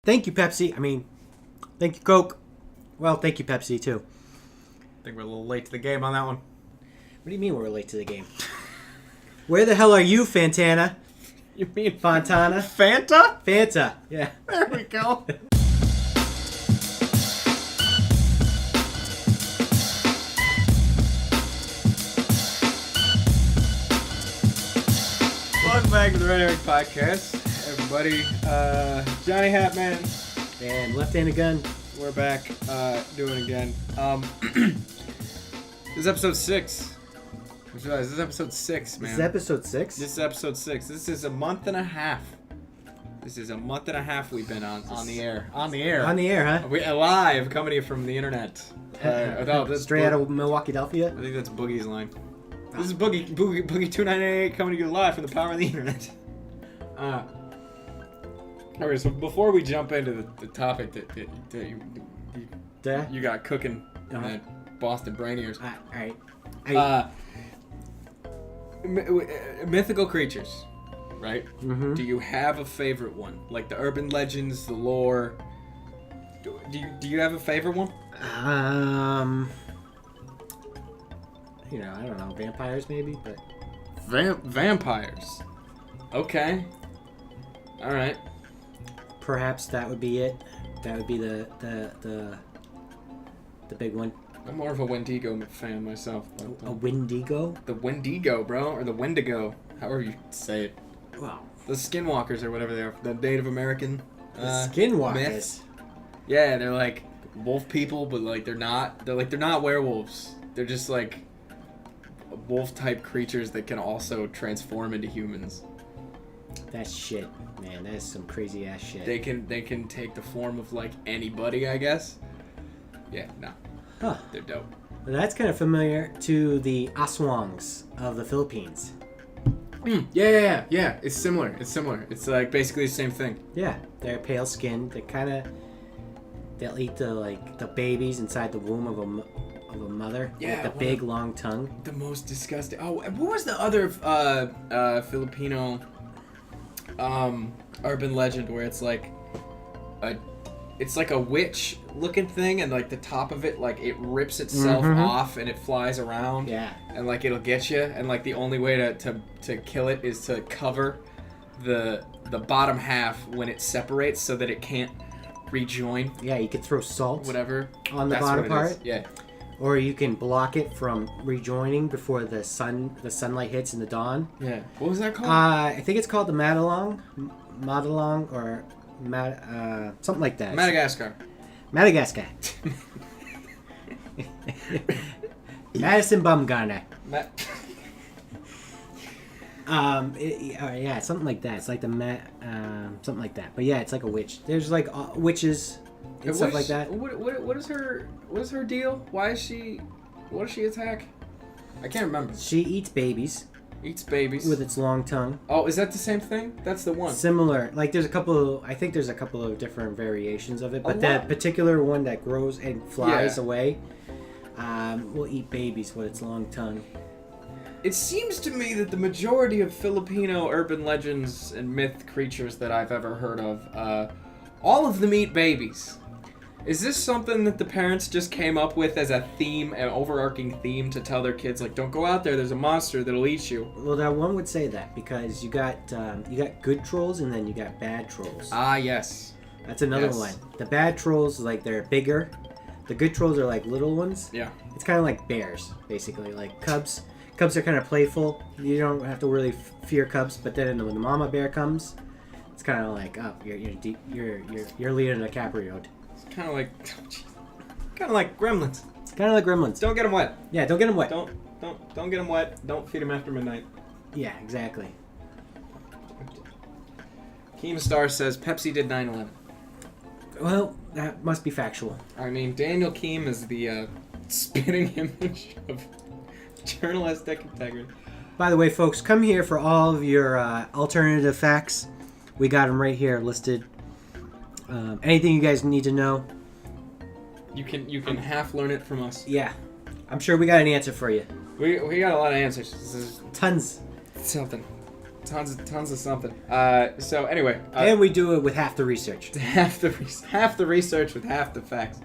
Thank you, Pepsi. I mean, thank you, Coke. Well, thank you, Pepsi, too. I think we're a little late to the game on that one. What do you mean we're late to the game? Where the hell are you, Fantana? You mean Fontana? Fanta? Fanta. Yeah. There we go. Welcome back to the Red Herring Podcast, everybody. Johnny Hatman And left-handed gun. We're back doing it again. This is episode 6. I just realized this is episode 6, man. This is episode 6? This is episode 6. This is a month and a half. We've been on the air. On the air. On the air, huh? We live, coming to you from the internet. Straight out of Milwaukee, Delphia? I think that's Boogie's line. This is Boogie 2988 coming to you live from the power of the internet. Alright, so before we jump into the topic that you got cooking in that Boston brain ears. Alright. Mythical creatures, right? Mm-hmm. Do you have a favorite one? Like the urban legends, the lore. Do you have a favorite one? I don't know, vampires maybe, but Vampires. Okay. All right. perhaps that would be it. That would be the big one. I'm more of a Wendigo fan myself. A Wendigo? The Wendigo, bro, or the Wendigo, however you say it. Wow. The Skinwalkers or whatever they are. The Native American. Skinwalkers. Myth. Yeah, they're like wolf people, but like they're not. They're not werewolves. They're just like wolf type creatures that can also transform into humans. That's shit, man. That is some crazy ass shit. They can take the form of like anybody, I guess. Yeah, no. Huh. They're dope. Well, that's kind of familiar to the aswangs of the Philippines. Yeah. It's similar. It's like basically the same thing. Yeah, they're pale skinned. They'll eat the babies inside the womb of a mother. Yeah, with the big long tongue. The most disgusting. Oh, what was the other Filipino urban legend where it's like a witch looking thing, and like the top of it, like it rips itself off and it flies around. Yeah. And like it'll get you, and like the only way to kill it is to cover the bottom half when it separates so that it can't rejoin. Yeah, you could throw salt Whatever. on the That's bottom what it part. is. Yeah. Or you can block it from rejoining before the sunlight hits in the dawn. Yeah. What was that called? I think it's called the Madalong, or something like that. Madagascar. Madagascar. Madison Bumgarner. Yeah, something like that. It's like the something like that. But yeah, it's like a witch. There's like witches and stuff like that. What is her deal? What does she attack? I can't remember. She eats babies. Eats babies with its long tongue. Oh, is that the same thing? That's the one. Similar. Like I think there's a couple of different variations of it, but that particular one that grows and flies away will eat babies with its long tongue. It seems to me that the majority of Filipino urban legends and myth creatures that I've ever heard of, all of them eat babies. Is this something that the parents just came up with as a theme, an overarching theme to tell their kids, like, don't go out there's a monster that'll eat you? Well, that one would say that because you got good trolls and then you got bad trolls. Ah, yes. That's another one. The bad trolls, like, they're bigger. The good trolls are like little ones. Yeah. It's kind of like bears, basically, like cubs. Cubs are kind of playful. You don't have to really fear cubs, but then when the mama bear comes, it's kind of like, oh, you're leading a Caprio. It's kind of like gremlins. It's kind of like gremlins. Don't get them wet. Yeah, don't get them wet. Don't get them wet. Don't feed them after midnight. Yeah, exactly. Keemstar says Pepsi did 9/11. Well, that must be factual. I mean, Daniel Keem is the spitting image of journalistic integrity. By the way, folks, come here for all of your alternative facts. We got them right here listed. Anything you guys need to know. You can half learn it from us. Yeah. I'm sure we got an answer for you. We got a lot of answers. This is Tons. Something. Tons of something. So anyway, and we do it with half the research. Half the research with half the facts.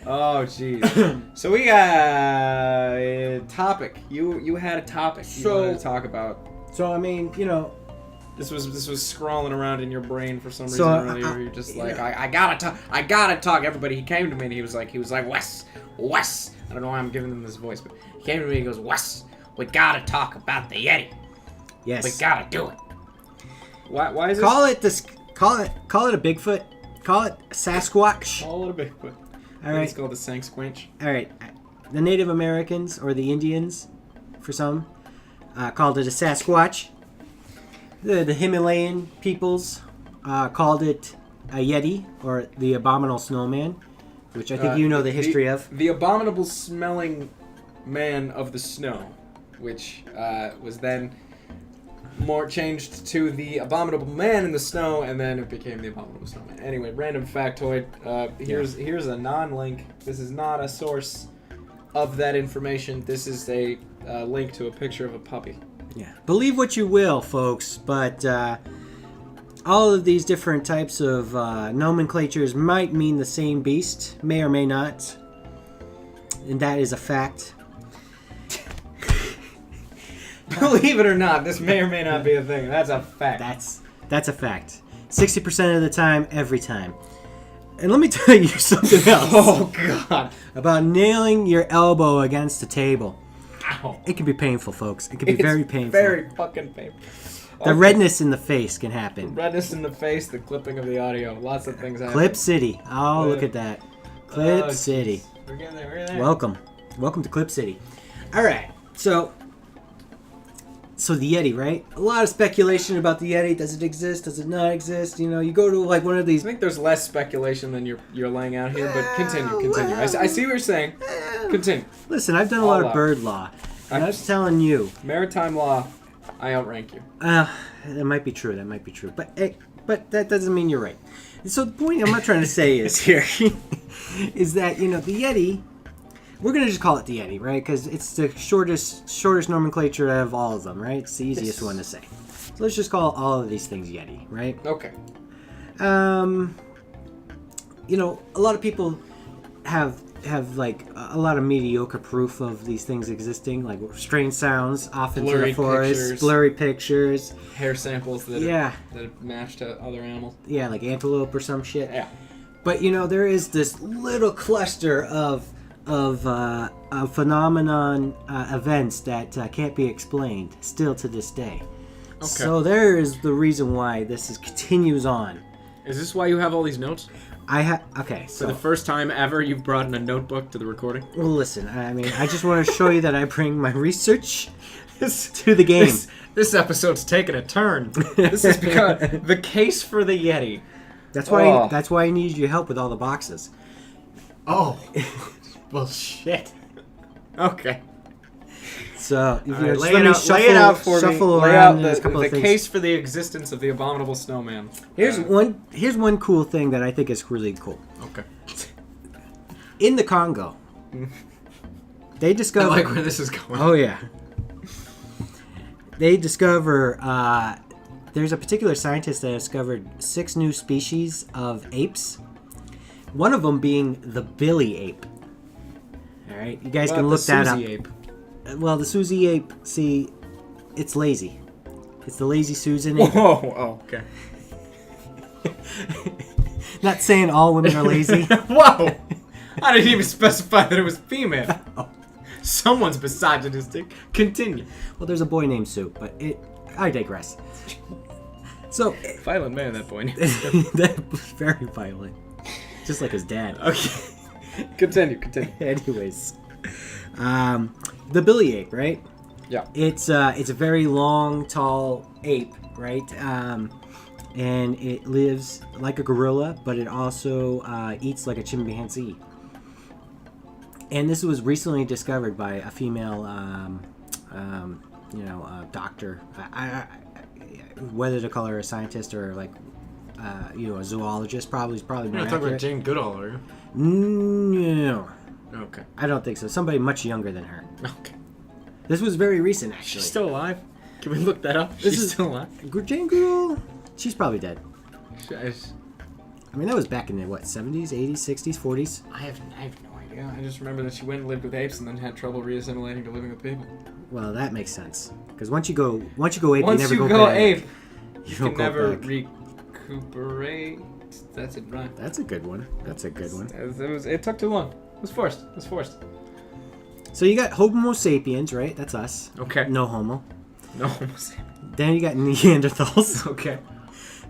Oh jeez. So we got a topic. You had a topic you wanted to talk about. So I mean, you know, this was scrawling around in your brain for some reason earlier. You're just like, I gotta talk. Everybody, he came to me and he was like, Wes. I don't know why I'm giving him this voice, but he came to me and he goes, Wes, we gotta talk about the Yeti. Yes. We gotta do it. Why is this? Call it a Bigfoot. Call it a Sasquatch. Call it a Bigfoot. All right. It's called the Sanksquinch. All right. The Native Americans, or the Indians, for some, called it a Sasquatch. The Himalayan peoples called it a Yeti, or the abominable snowman, which I think you know the history of. The abominable smelling man of the snow, which was then more changed to the abominable man in the snow, and then it became the abominable snowman. Anyway, random factoid. Here's a non-link. This is not a source of that information. This is a link to a picture of a puppy. Yeah. Believe what you will, folks, but all of these different types of nomenclatures might mean the same beast, may or may not, and that is a fact. Believe it or not, this may or may not be a thing. That's a fact. That's a fact. 60% of the time, every time. And let me tell you something else. Oh, God. About nailing your elbow against the table. Ow. It can be painful, folks. It can be very painful. Very fucking painful. The redness in the face can happen. The redness in the face, the clipping of the audio. Lots of things happen. Clip City. Oh, look at that. Clip City. We're getting there. We're there. Welcome. Welcome to Clip City. All right. So the Yeti, right? A lot of speculation about the Yeti. Does it exist? Does it not exist? You know, you go to like one of these. I think there's less speculation than you're laying out here, but continue. I see what you're saying. Continue. Listen, I've done a lot of bird law, and I was telling you. Maritime law, I outrank you. That might be true. But that doesn't mean you're right. And so the point I'm not trying to say is here is that, you know, the Yeti. We're going to just call it the Yeti, right? Because it's the shortest nomenclature of all of them, right? It's the easiest one to say. So let's just call all of these things Yeti, right? Okay. You know, a lot of people have like a lot of mediocre proof of these things existing, like strange sounds off into the forest, blurry pictures, hair samples that have matched to other animals. Yeah, like antelope or some shit. Yeah. But you know, there is this little cluster of phenomenon events that can't be explained still to this day. Okay. So there is the reason why this continues on. Is this why you have all these notes? Okay. So for the first time ever, you've brought in a notebook to the recording? Well, listen. I mean, I just want to show you that I bring my research to the game. This episode's taking a turn. This is because the case for the Yeti. That's why I need your help with all the boxes. Oh. Well, shit. Okay. So, if you lay it out for me. Lay out the case for the existence of the abominable snowman. Here's one cool thing that I think is really cool. Okay. In the Congo, they discover. I like where this is going. Oh yeah. They discover. There's a particular scientist that discovered 6 new species of apes. One of them being the billy ape. All right, you guys can look that up. Ape? Well, the Susie ape, see, it's lazy. It's the lazy Susan ape. Whoa, okay. Not saying all women are lazy. Whoa! I didn't even specify that it was female. Oh. Someone's misogynistic. Continue. Well, there's a boy named Sue, but I digress. So violent man, that boy. That was very violent, just like his dad. Okay. Continue. Anyways, the billy ape, right? Yeah. It's a very long, tall ape, right? And it lives like a gorilla, but it also eats like a chimpanzee. And this was recently discovered by a female, doctor. Whether to call her a scientist or like, a zoologist, probably more accurate. You're not talking about Jane Goodall, are you? No. Okay. I don't think so. Somebody much younger than her. Okay. This was very recent, actually. She's still alive? Can we look that up? She's still alive. Jane Goodall. She's probably dead. She's... I mean, that was back in the, what, 70s, 80s, 60s, 40s? I have no idea. I just remember that she went and lived with apes and then had trouble reassimilating to living with people. Well, that makes sense. Because once you go ape, you never go back. Ape, you don't can go never back. recuperate. That's it, right? That's a good one. That's a good one. It took too long. It was forced. So you got Homo sapiens, right? That's us. Okay. No homo. No Homo sapiens. Then you got Neanderthals. Okay.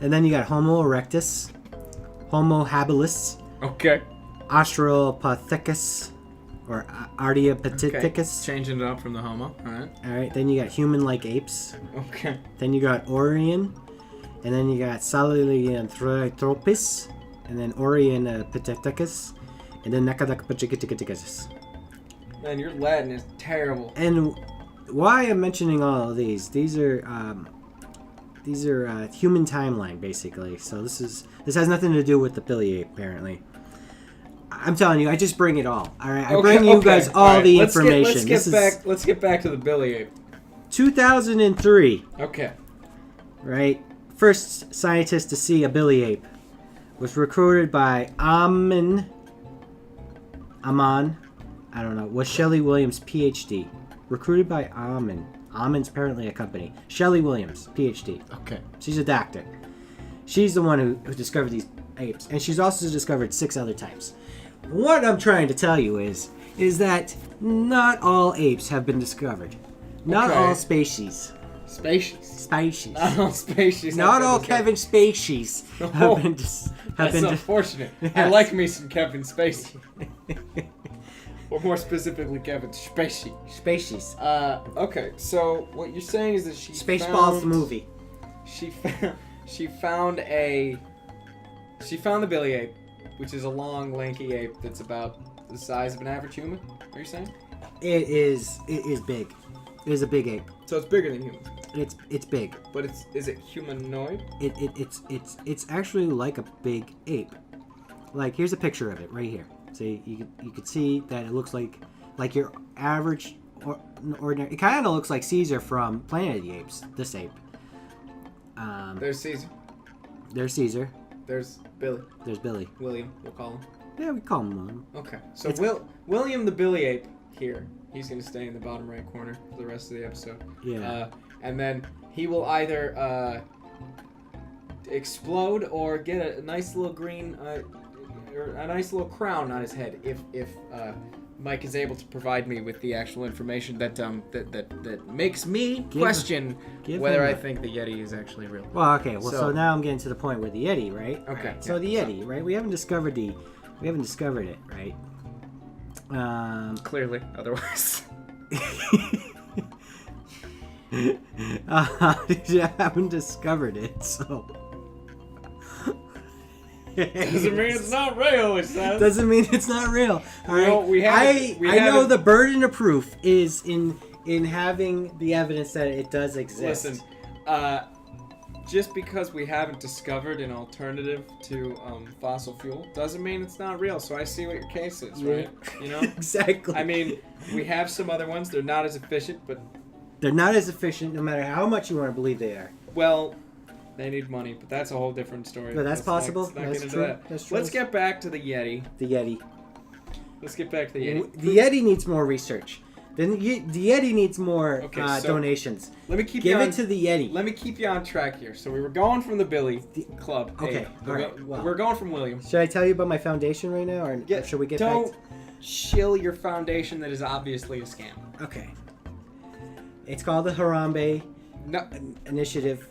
And then you got Homo erectus, Homo habilis, Okay. Australopithecus, or Ardipithecus. Changing it up from the Homo. Alright. Alright, then you got human-like apes. Okay. Then you got Orion. And then you got Sahelanthropus. And then Orienopithecus. And then Nakadakpachikitikiticus. Man, your Latin is terrible. And why I'm mentioning all of these are human timeline, basically. So this has nothing to do with the Billy Ape, apparently. I'm telling you, I just bring it all. All right, I bring you guys all the information. Let's get back to the Billy Ape. 2003. Okay. Right, first scientist to see a Billy Ape was recruited by Amon. I don't know. Was Shelley Williams, PhD. Recruited by Amon. Amon's apparently a company. Shelley Williams, PhD. Okay. She's a doctor. She's the one who discovered these apes. And she's also discovered 6 other types. What I'm trying to tell you is that not all apes have been discovered. Not all species. Species. Not all species. Not all Kevin Species have been That's unfortunate. Yes. I like me some Kevin Spacey. Or more specifically, Kevin Spacey. Species. Okay, so what you're saying is that Spaceballs the movie. She found the Billy Ape, which is a long, lanky ape that's about the size of an average human. Are you saying? It is big. It is a big ape. So it's bigger than humans. It's big. But is it humanoid? It's actually like a big ape. Like, here's a picture of it right here. So you could see that it looks like your average or ordinary. It kind of looks like Caesar from Planet of the Apes. This ape. There's Caesar. There's Caesar. There's Billy. There's Billy. William, we'll call him. Yeah, we call him William. Okay. So William the Billy Ape here. He's going to stay in the bottom right corner for the rest of the episode. Yeah. And then he will either explode or get a nice little green, or a nice little crown on his head if Mike is able to provide me with the actual information that makes me question whether I think the Yeti is actually real. Well, okay. Well, so now I'm getting to the point with the Yeti, right? Okay. So the Yeti, right? We haven't discovered it, right? Clearly, otherwise. You haven't discovered it, so. Doesn't mean it's not real, it says. Doesn't mean it's not real. All right. Well, I know the burden of proof is in having the evidence that it does exist. Listen, just because we haven't discovered an alternative to fossil fuel doesn't mean it's not real. So I see what your case is, right? You know? Exactly. I mean, we have some other ones. They're not as efficient, but they're not as efficient, no matter how much you want to believe they are. Well, they need money, but that's a whole different story. But that's possible. That's true. Let's get back to the Yeti. The Yeti. Let's get back to the Yeti. The Yeti needs more research. The Yeti needs more donations. Let me keep Give it to the Yeti. Let me keep you on track here. So we were going from the Billy Club. Okay. All right. We're going from William. Should I tell you about my foundation right now, or should we get back? Don't shill your foundation that is obviously a scam. Okay. It's called the Harambe Initiative.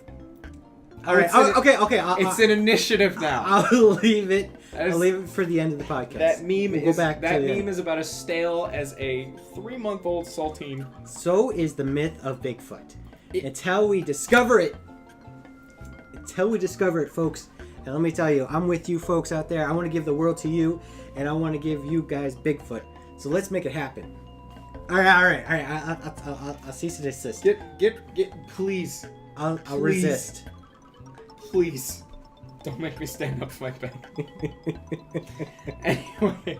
All right. Okay. It's an initiative now. I'll leave it. I'll leave it for the end of the podcast. That meme is about as stale as a 3-month-old saltine. So is the myth of Bigfoot. Until we discover it. Folks. And let me tell you, I'm with you folks out there. I want to give the world to you, and I want to give you guys Bigfoot. So let's make it happen. All right. I'll cease and desist. Get, please. I'll resist. Please. Don't make me stand up for my bed. Anyway,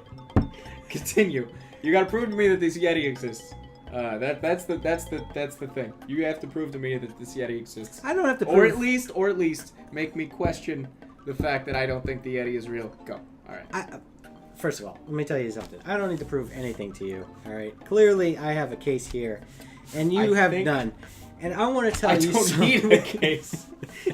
continue. You gotta prove to me that this Yeti exists. That's the thing. You have to prove to me that this Yeti exists. I don't have to prove... Or at least make me question the fact that I don't think the Yeti is real. Go. All right. First of all, let me tell you something. I don't need to prove anything to you. All right. Clearly, I have a case here, and you have none. And I want to tell you something. I don't need a case.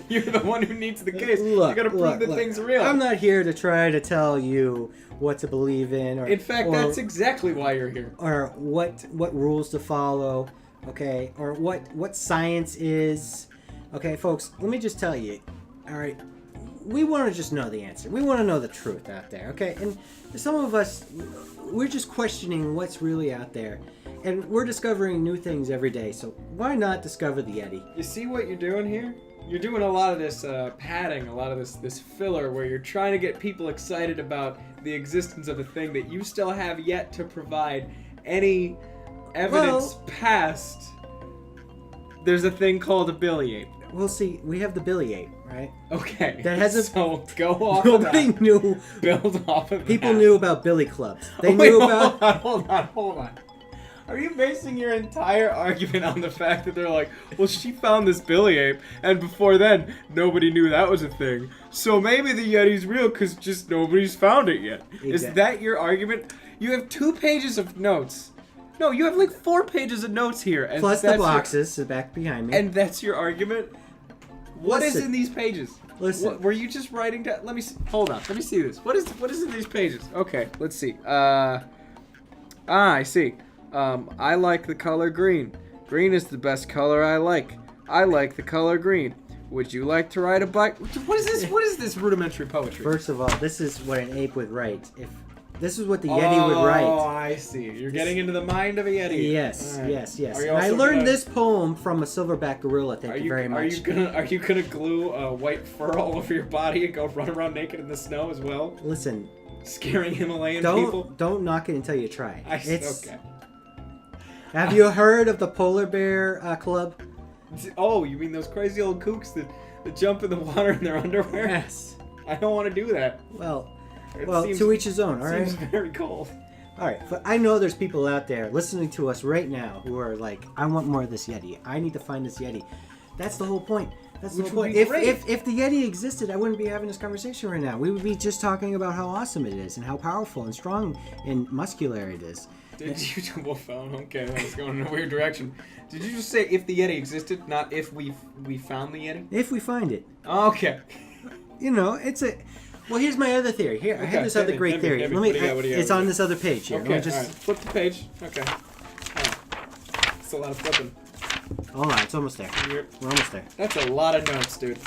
You're the one who needs the case. Look, you got to prove that things are real. I'm not here to try to tell you what to believe in, or in fact, that's exactly why you're here. Or what rules to follow, okay? Or what science is, okay, folks. Let me just tell you, all right. We want to just know the answer. We want to know the truth out there, okay? And some of us, we're just questioning what's really out there. And we're discovering new things every day, so why not discover the Yeti? You see what you're doing here? You're doing a lot of this padding, a lot of this filler, where you're trying to get people excited about the existence of a thing that you still have yet to provide any evidence past. There's a thing called a billy ape. Well, see, we have the billy ape, right? Okay. That has a... So go off Nobody of that. knew... Build off of People that. knew about billy clubs. They knew about... Hold on. Are you basing your entire argument on the fact that they're like, well, she found this billy ape, and before then, nobody knew that was a thing, so maybe the Yeti's real because just nobody's found it yet. Exactly. Is that your argument? You have 2 pages of notes. No, you have like 4 pages of notes here. And plus the boxes back behind me. And that's your argument? What is in these pages? Listen. Were you just writing down? Let me see. Hold on. Let me see this. What is in these pages? Okay, let's see. I see. I like the color green. Green is the best color I like. I like the color green. Would you like to ride a bike? What is this? What is this rudimentary poetry? First of all, this is what an ape would write. If this is what the Yeti would write. Oh, I see. You're getting into the mind of a Yeti. Yes, right. yes. And I learned this poem from a silverback gorilla. Thank you very much. Are you gonna glue a white fur all over your body and go run around naked in the snow as well? Listen, scaring Himalayan people. Don't knock it until you try. Okay. Have you heard of the Polar Bear Club? Oh, you mean those crazy old kooks that jump in the water in their underwear? Yes. I don't want to do that. Well, to each his own, all right? Seems very cold. All right, but I know there's people out there listening to us right now who are like, I want more of this Yeti. I need to find this Yeti. That's the whole point. That's the whole point. If the Yeti existed, I wouldn't be having this conversation right now. We would be just talking about how awesome it is and how powerful and strong and muscular it is. Did you double phone? Okay, that was going in a weird direction. Did you just say if the Yeti existed, not if we found the Yeti? If we find it. Okay. You know, it's a... Well, here's my other theory. Here, I have this other great theory. It's on this other page here. Okay, all right. Flip the page. Okay. All right. It's a lot of flipping. Hold on, it's almost there. We're almost there. That's a lot of notes, dude.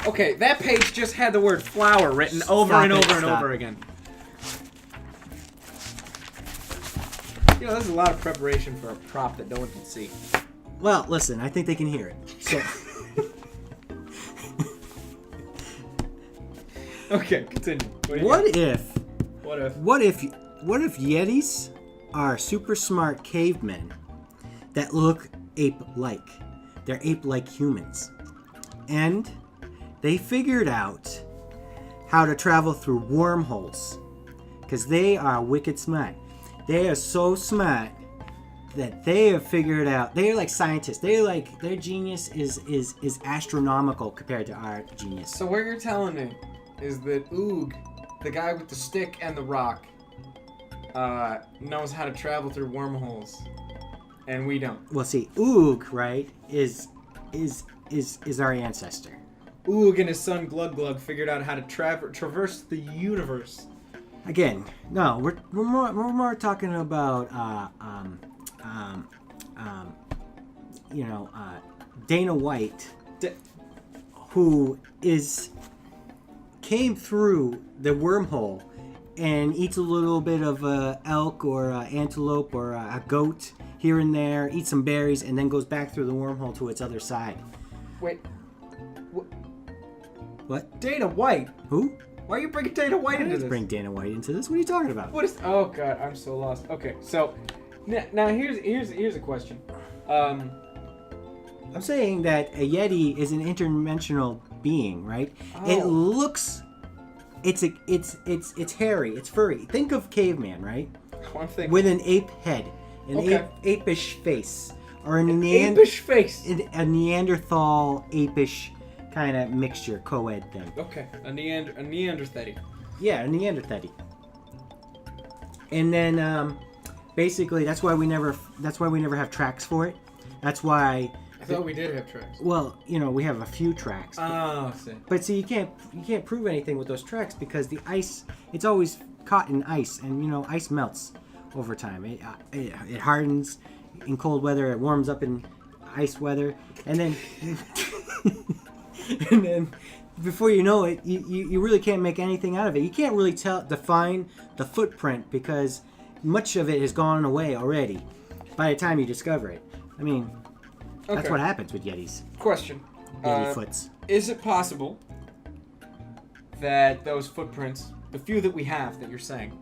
Okay, that page just had the word flower written over and over again. You know, there's a lot of preparation for a prop that no one can see. Well, listen, I think they can hear it. So... Okay, continue. What if What if Yetis are super smart cavemen that look ape-like? They're ape-like humans. And they figured out how to travel through wormholes. Because they are wicked smart. They are so smart that they have figured out, they're like scientists. They're like, their genius is astronomical compared to our genius. So what you're telling me is that Oog, the guy with the stick and the rock, knows how to travel through wormholes, and we don't. Well, see, Oog, right, is our ancestor. Oog and his son Glug Glug figured out how to traverse the universe. Again, no, we're more talking about Dana White, who came through the wormhole and eats a little bit of elk or antelope or a goat here and there, eats some berries, and then goes back through the wormhole to its other side. Wait. What? Dana White? Who? Why are you bringing Dana White into this? Bring Dana White into this? What are you talking about? What is? Oh God, I'm so lost. Okay, so now here's a question. I'm saying that a Yeti is an interdimensional being, right? Oh. It looks, it's hairy, it's furry. Think of caveman, right? I'm thinking. With an ape head, apish face, or an apish face, a Neanderthal apish kind of mixture, co-ed thing. Okay, a Neanderthal. Yeah, a Neanderthal. And then basically that's why we never have tracks for it. That's why. I thought we did have tracks. Well, we have a few tracks. Oh, see. But see, you can't prove anything with those tracks because the ice, it's always caught in ice, and ice melts over time. It hardens in cold weather. It warms up in ice weather, and then and then before you know it, you really can't make anything out of it. You can't really define the footprint because much of it has gone away already by the time you discover it. I mean, that's what happens with Yetis. Question. Yeti foots. Is it possible that those footprints, the few that we have that you're saying,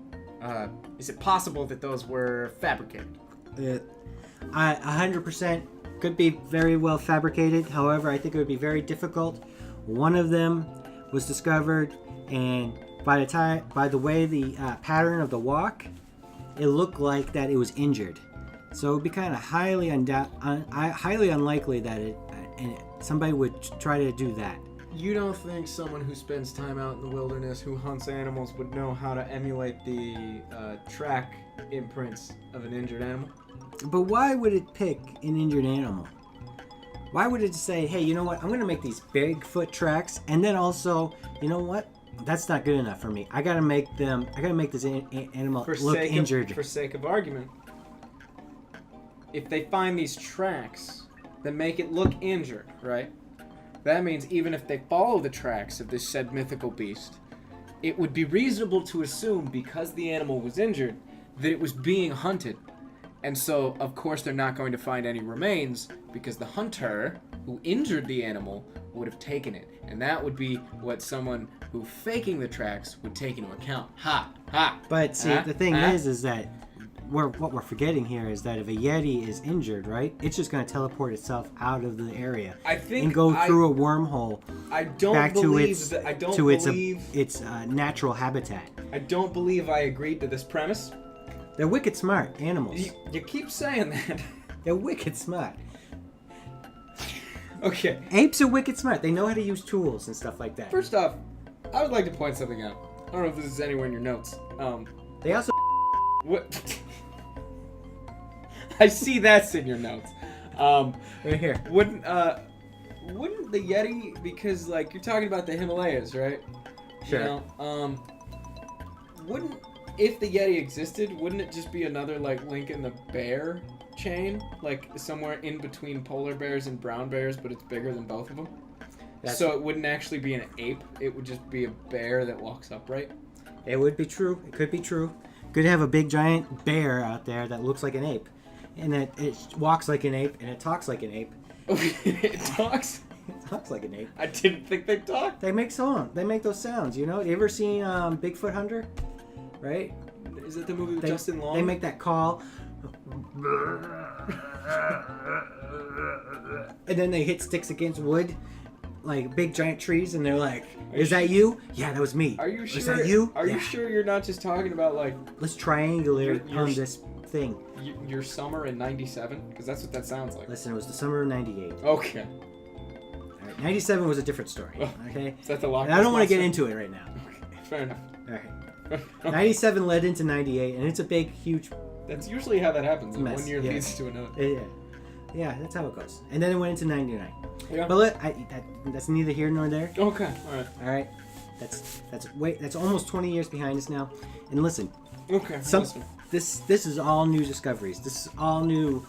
is it possible that those were fabricated? 100% could be very well fabricated. However, I think it would be very difficult. One of them was discovered, and by the way the pattern of the walk, it looked like that it was injured. So it would be kind of highly unlikely that somebody would try to do that. You don't think someone who spends time out in the wilderness, who hunts animals, would know how to emulate the track imprints of an injured animal? But why would it pick an injured animal? Why would it say, hey, you know what? I'm going to make these Bigfoot tracks, and then also, you know what? That's not good enough for me. I got to make this animal look injured. For sake of argument, if they find these tracks that make it look injured, right? That means even if they follow the tracks of this said mythical beast, it would be reasonable to assume, because the animal was injured, that it was being hunted. And so, of course, they're not going to find any remains because the hunter who injured the animal would have taken it. And that would be what someone who faking the tracks would take into account. Ha! Ha! But see, the thing is that what we're forgetting here is that if a Yeti is injured, right, it's just going to teleport itself out of the area and go through a wormhole back to its natural habitat. I don't believe I agreed to this premise. They're wicked smart animals. You keep saying that. They're wicked smart. Okay. Apes are wicked smart. They know how to use tools and stuff like that. First off, I would like to point something out. I don't know if this is anywhere in your notes. They also... What? I see that's in your notes. Right here. Wouldn't the Yeti, because like you're talking about the Himalayas, right? Sure. Wouldn't, if the Yeti existed, wouldn't it just be another like link in the bear chain, like somewhere in between polar bears and brown bears, but it's bigger than both of them? So it wouldn't actually be an ape. It would just be a bear that walks upright. It would be true. It could be true. Could have a big giant bear out there that looks like an ape, and it walks like an ape, and it talks like an ape. It talks? It talks like an ape. I didn't think they talked. They make those sounds, You ever seen Bigfoot Hunter? Right? Is it the movie with Justin Long? They make that call. And then they hit sticks against wood, like big giant trees, and they're like, "Is that you? Yeah, that was me. Are you sure? Is that you? Are you sure you're not just talking about like? Let's triangulate on this thing. Your summer in '97, because that's what that sounds like. Listen, it was the summer of '98. Okay. All right, '97 was a different story. Okay. Is that the lock? I don't want to get into it right now. Okay, fair enough. All right. 97 led into 98, and it's a big, huge... That's usually how that happens. Mess. 1 year leads to another. Yeah, that's how it goes. And then it went into 99. Yeah. But look, that's neither here nor there. Okay, all right. That's almost 20 years behind us now. And listen. Okay. This is all new discoveries. This is all new.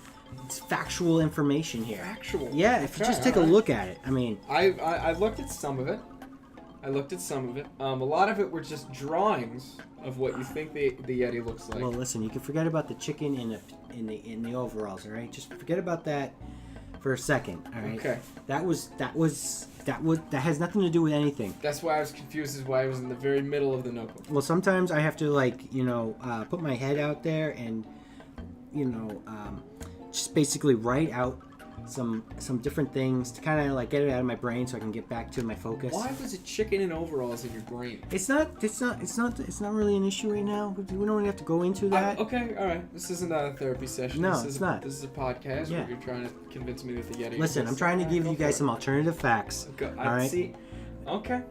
It's factual information here. Factual. Yeah, if you just take a look at it. I mean, I looked at some of it. A lot of it were just drawings of what you think the Yeti looks like. Well, listen, you can forget about the chicken in the overalls, all right? Just forget about that for a second, all right? Okay. That has nothing to do with anything. That's why I was confused as why I was in the very middle of the notebook. Well, sometimes I have to put my head out there and just basically write out some different things to kind of like get it out of my brain so I can get back to my focus. Why was it chicken in overalls in your brain? It's not really an issue right now. We don't really have to go into that. Okay, all right. This isn't a therapy session. No, it's not. This is a podcast where you're trying to convince me that the Yeti. Listen, I'm trying to give you guys some alternative facts. All right. See. Okay.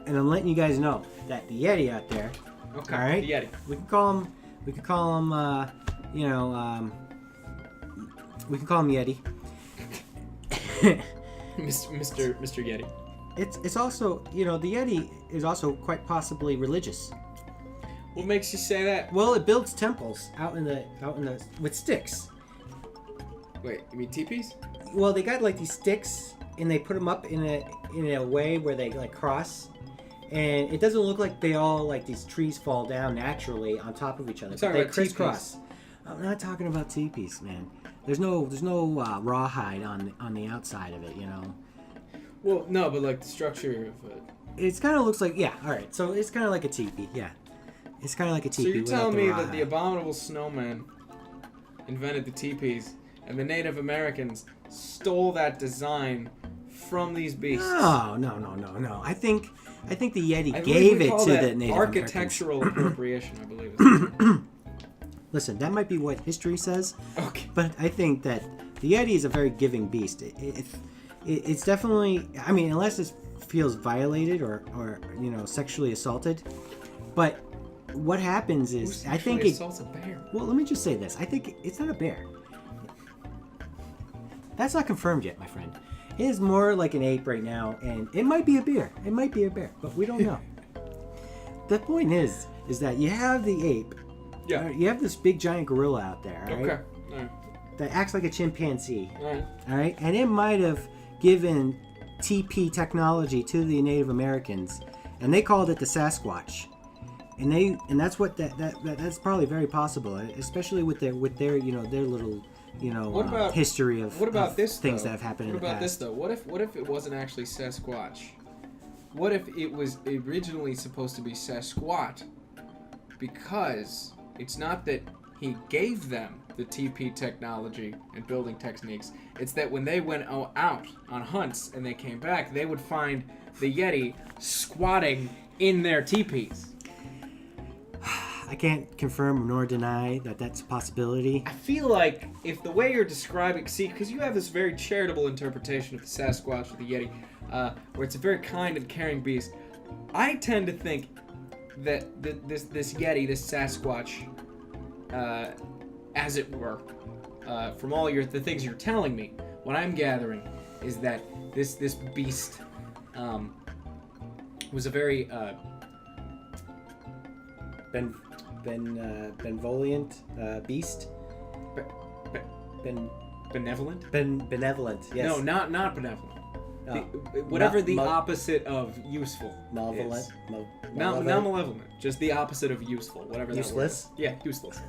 And I'm letting you guys know that the Yeti out there. Okay. All right. The Yeti. We can call him. We can call him. We can call him Yeti. Mr. Yeti. It's also, the Yeti is also quite possibly religious. What makes you say that? Well, it builds temples out in the with sticks. Wait, you mean teepees? Well, they got like these sticks and they put them up in a way where they like cross, and it doesn't look like they all like these trees fall down naturally on top of each other. But they crisscross. I'm not talking about teepees, man. There's no rawhide on the outside of it, Well, no, but like the structure of it. It kind of looks like, yeah, all right. So it's kind of like a teepee, yeah. It's kind of like a teepee. So you're telling me that the abominable snowman invented the teepees, and the Native Americans stole that design from these beasts? No. I think the Yeti gave it to the Native architectural appropriation, I believe. Listen, that might be what history says. Okay. But I think that the Yeti is a very giving beast. It's definitely, I mean, unless it feels violated or sexually assaulted. But what happens is, I think it assaults a bear. Well, let me just say this. I think it's not a bear. That's not confirmed yet, my friend. It is more like an ape right now, and it might be a bear. It might be a bear, but we don't know. The point is that you have the ape. Yeah. You have this big giant gorilla out there, right? Okay. All right. That acts like a chimpanzee. All right. All right? And it might have given TP technology to the Native Americans, and they called it the Sasquatch. And that's what that's probably very possible, especially with their their little history of this things though? that have happened in the past. What about this though? What if it wasn't actually Sasquatch? What if it was originally supposed to be Sasquatch? Because it's not that he gave them the TP technology and building techniques. It's that when they went out on hunts and they came back, they would find the Yeti squatting in their teepees. I can't confirm nor deny that that's a possibility. I feel like if the way you're describing, because you have this very charitable interpretation of the Sasquatch or the Yeti, where it's a very kind and caring beast, I tend to think that this Yeti, this Sasquatch, as it were, from all the things you're telling me, what I'm gathering is that this beast was a very benevolent beast. Benevolent? Benevolent. Yes. No, not benevolent. Whatever the opposite of useful. Malevolent. Is. Not malevolent. Just the opposite of useful. Whatever that useless? Word is. Yeah, useless.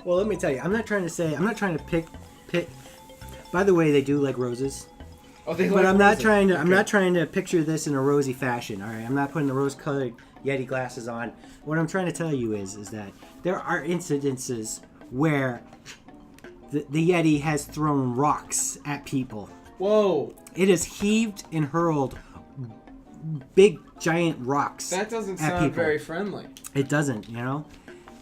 Well, let me tell you. I'm not trying to pick. By the way, they do like roses. Oh, they but like I'm roses. not trying to. Okay. I'm not trying to picture this in a rosy fashion. All right. I'm not putting the rose-colored Yeti glasses on. What I'm trying to tell you is that there are incidences where the Yeti has thrown rocks at people. Whoa! It has heaved and hurled big, giant rocks. That doesn't at sound people. very friendly. It doesn't,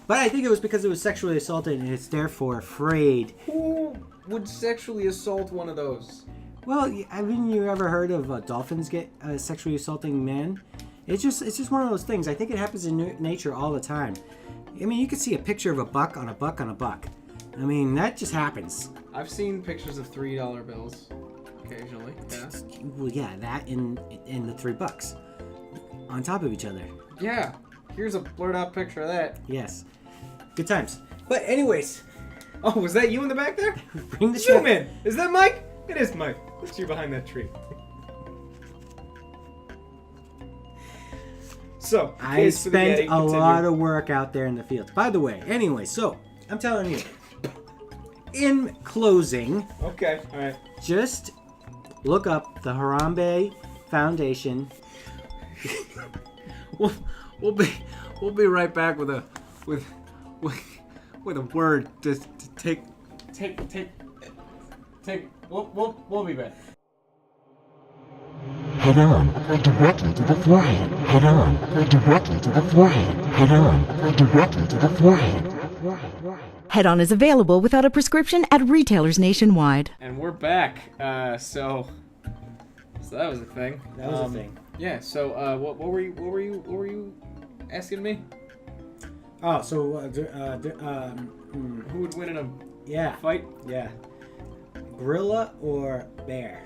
But I think it was because it was sexually assaulted and it's therefore afraid. Who would sexually assault one of those? Well, haven't you ever heard of dolphins get sexually assaulting men? It's just one of those things. I think it happens in nature all the time. I mean, you could see a picture of a buck on a buck on a buck. I mean, that just happens. I've seen pictures of $3 bills occasionally. Yeah. Well, yeah, that in the $3 on top of each other. Yeah. Here's a blurred out picture of that. Yes. Good times. But anyways. Oh, was that you in the back there? Bring the Zoom in. Is that Mike? It is Mike. It's you behind that tree. So, I spent a lot of work out there in the fields. By the way, anyway, so I'm telling you, in closing, okay, all right, just look up the Harambe Foundation. we'll be right back with a word to take We'll be back. Head on, or directly to the forehead. Head on, or directly to the forehead. Head on, or directly to the forehead. Head-On is available without a prescription at retailers nationwide. And we're back. So that was a thing. That was a thing. Yeah. So what were you asking me? Oh, so Who would win in a fight? Yeah. Gorilla or bear?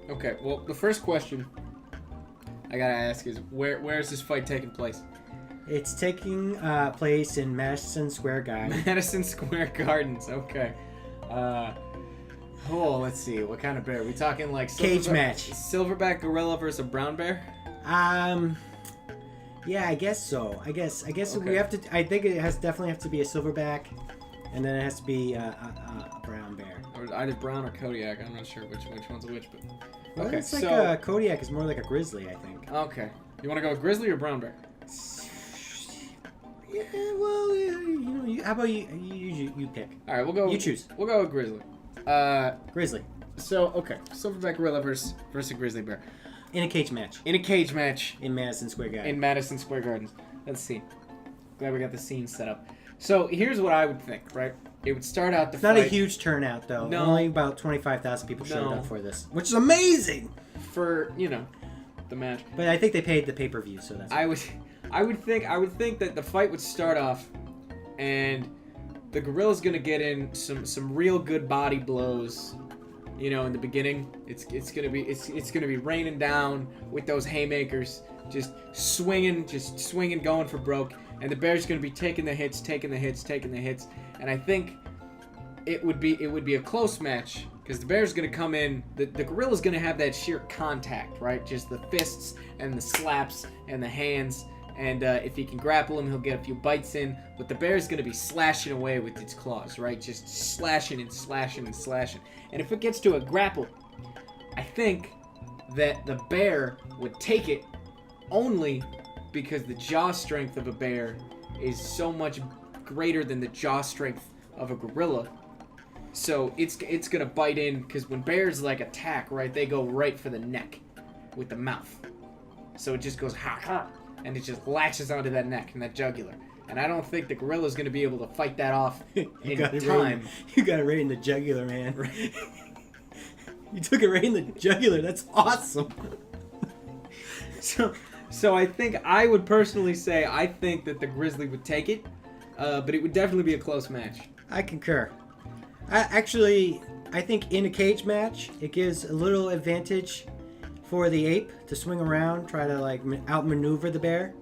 Okay. Well, the first question I gotta ask is where is this fight taking place? It's taking place in Madison Square Garden. Madison Square Gardens. Okay. Let's see. What kind of bear? Are we talking like Cage match. Silverback gorilla versus a brown bear? Yeah, I guess so. I guess Okay. we have to. I think it definitely have to be a silverback, and then it has to be a brown bear. Or either brown or Kodiak. I'm not sure which one's which, but Well, okay. it's like So Kodiak is more like a grizzly, I think. okay. You want to go grizzly or brown bear? Yeah, well, how about you pick? All right, we'll go. You choose. We'll go with grizzly. Grizzly So okay, silverback gorilla versus a grizzly bear in a cage match in a cage match in Madison Square Garden. in Madison Square Gardens. Let's see. Glad we got the scene set up. So here's what I would think. Right, it would start out the It's not fight a huge turnout though. No. Only about 25,000 people showed No. up for this, which is amazing. for the match. But I think they paid the pay-per-view, so that's. I would think that the fight would start off, and the gorilla's gonna get in some real good body blows. In the beginning, it's gonna be raining down with those haymakers, just swinging, going for broke, and the bear's gonna be taking the hits, and I think it would be a close match. Because the bear's going to come in, the gorilla's going to have that sheer contact, right? Just the fists and the slaps and the hands. And if he can grapple him, he'll get a few bites in. But the bear's going to be slashing away with its claws, right? Just slashing and slashing and slashing. And if it gets to a grapple, I think that the bear would take it only because the jaw strength of a bear is so much greater than the jaw strength of a gorilla. So it's gonna bite in, because when bears attack, right, they go right for the neck with the mouth. So it just goes ha ha, and it just latches onto that neck and that jugular. And I don't think the gorilla's gonna be able to fight that off in time. You got it right in the jugular, man. You took it right in the jugular. That's awesome. So I think I would personally say I think that the grizzly would take it, but it would definitely be a close match. I concur. I think in a cage match, it gives a little advantage for the ape to swing around, try to outmaneuver the bear.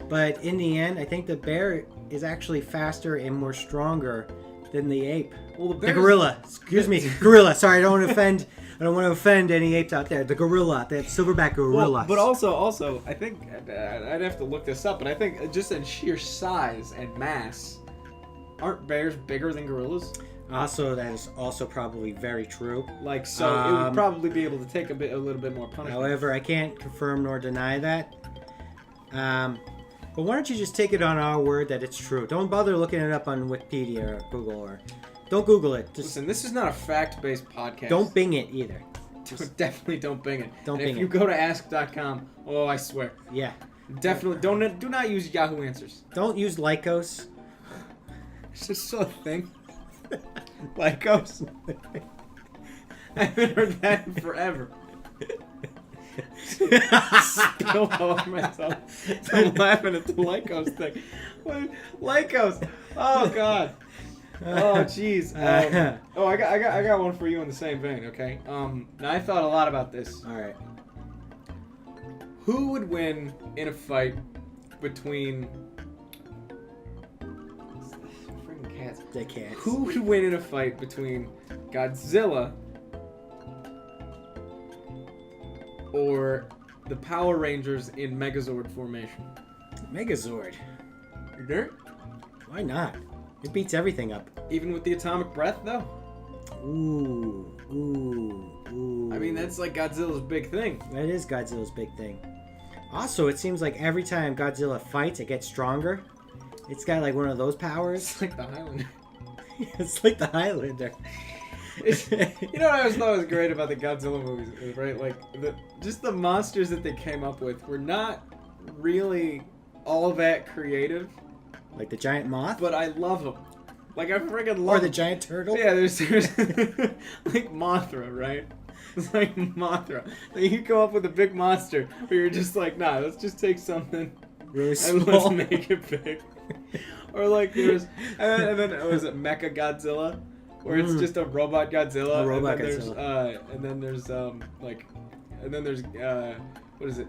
But in the end, I think the bear is actually faster and more stronger than the ape. Well, the gorilla. Excuse me, gorilla. Sorry, I don't want to offend any apes out there. The gorilla, that silverback gorilla. Well, but also, I think I'd have to look this up, but I think just in sheer size and mass, aren't bears bigger than gorillas? Also, that is also probably very true. It would probably be able to take a little bit more punishment. However, I can't confirm nor deny that. But why don't you just take it on our word that it's true? Don't bother looking it up on Wikipedia or Google, or don't Google it. Just listen, this is not a fact-based podcast. Don't Bing it either. Definitely don't Bing it. Don't Bing it. If you go to ask.com, I swear. Yeah. Definitely do not use Yahoo Answers. Don't use Lycos. It's just still a thing. Lycos. I haven't heard that in forever. Spill all over myself. I'm laughing at the Lycos thing. What? Lycos. Oh God. Oh jeez. I got one for you in the same vein. Okay. Now I thought a lot about this. All right. Who would win in a fight between cats? The cats. Who would win in a fight between Godzilla or the Power Rangers in Megazord formation? Megazord. There? Why not? It beats everything up. Even with the atomic breath, though? Ooh. I mean, that's like Godzilla's big thing. That is Godzilla's big thing. Also, it seems like every time Godzilla fights, it gets stronger. It's got one of those powers. It's like the Highlander. It's like the Highlander. You know what I always thought was great about the Godzilla movies, right? Like just the monsters that they came up with were not really all that creative. Like the giant moth? But I love them. Like I freaking love. Or the giant turtle? Yeah, there's like Mothra, right? It's like Mothra. Like you come up with a big monster where you're just like, nah, let's just take something really small and let's make it big. Or like there's and then was it Mecha Godzilla, where it's just a robot Godzilla. A robot and then Godzilla. And then there's what is it?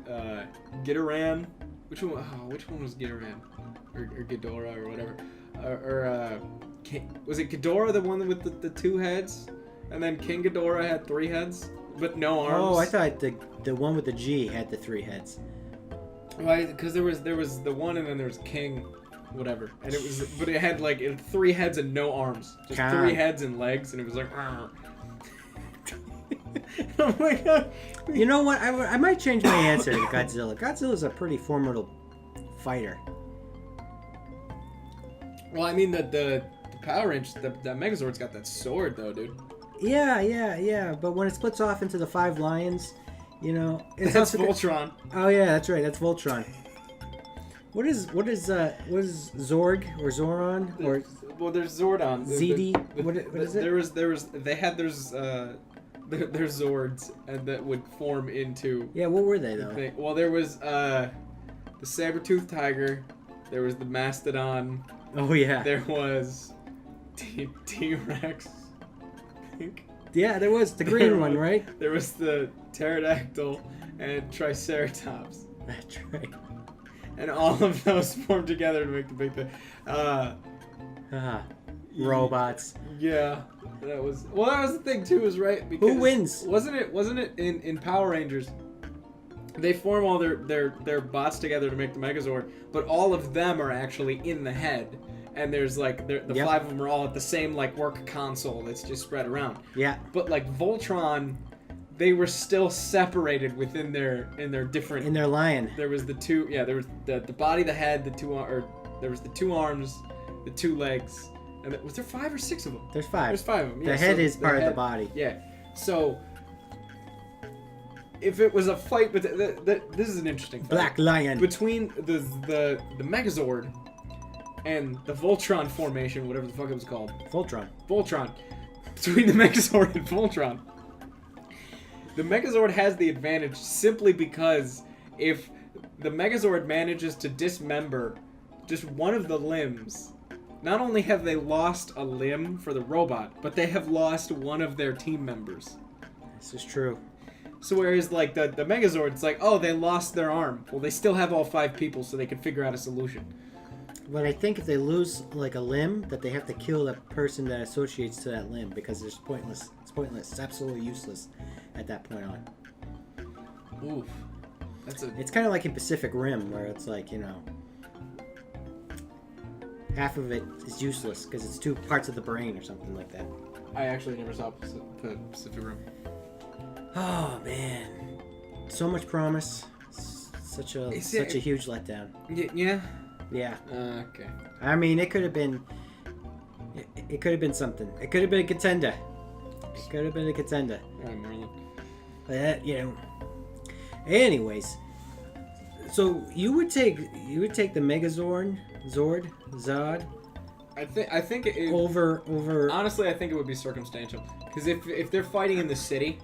Ghidorah. Which one was Ghidorah? Or Ghidorah or whatever. Was it Ghidorah, the one with the 2 heads? And then King Ghidorah had 3 heads, but no arms. Oh, I thought the one with the G had the 3 heads. Right, because there was the one, and then there was King, whatever, and but it had like 3 heads and no arms, just 3 heads and legs, and it was like. Oh my god! You know what? I might change my answer to Godzilla. Godzilla's a pretty formidable fighter. Well, I mean the Power Rangers, the Megazord's got that sword though, dude. Yeah. But when it splits off into the 5 lions, you know, it's that's Voltron. Oh yeah, that's right. That's Voltron. What is Zorg or Zoron or? Well, there's Zordon. ZD. What is it? There's Zords, and that would form into. Yeah, what were they though? Well, there was the saber-toothed tiger. There was the mastodon. Oh yeah. There was T-Rex. I think. Yeah, there was the green one, right? There was the pterodactyl and triceratops. That's right. And all of those formed together to make the big thing. Robots. Yeah, that was the thing too, is right. Because who wins? Wasn't it in Power Rangers? They form all their bots together to make the Megazord, but all of them are actually in the head. And there's like the 5 of them are all at the same like work console that's just spread around. Yeah. But like Voltron, they were still separated within their different. In their lion. There was the 2. Yeah, there was the body, the head, there was the 2 arms, the 2 legs, and was there 5 or 6 of them? There's 5. There's 5 of them. The head is part of the body. Yeah. So if it was a fight, but this is an interesting fight. Black Lion. Between the Megazord and the Voltron formation, whatever the fuck it was called. Voltron. Between the Megazord and Voltron. The Megazord has the advantage simply because if the Megazord manages to dismember just one of the limbs, not only have they lost a limb for the robot, but they have lost one of their team members. This is true. So whereas like the Megazord, it's like, oh, they lost their arm. Well, they still have all 5 people, so they can figure out a solution. But I think if they lose like a limb, that they have to kill the person that associates to that limb because it's pointless. It's pointless. It's absolutely useless at that point on. Oof. It's kind of like in Pacific Rim where it's like, you know, half of it is useless because it's 2 parts of the brain or something like that. I actually never saw Pacific Rim. Oh man, so much promise, such a huge letdown. Yeah. Yeah. Okay. I mean, it could have been. It could have been something. It could have been a contender. It could have been a contender. All right, Marlon. You know. Anyways, so you would take the Megazord, Zod. I think it over. Honestly, I think it would be circumstantial because if they're fighting in the city,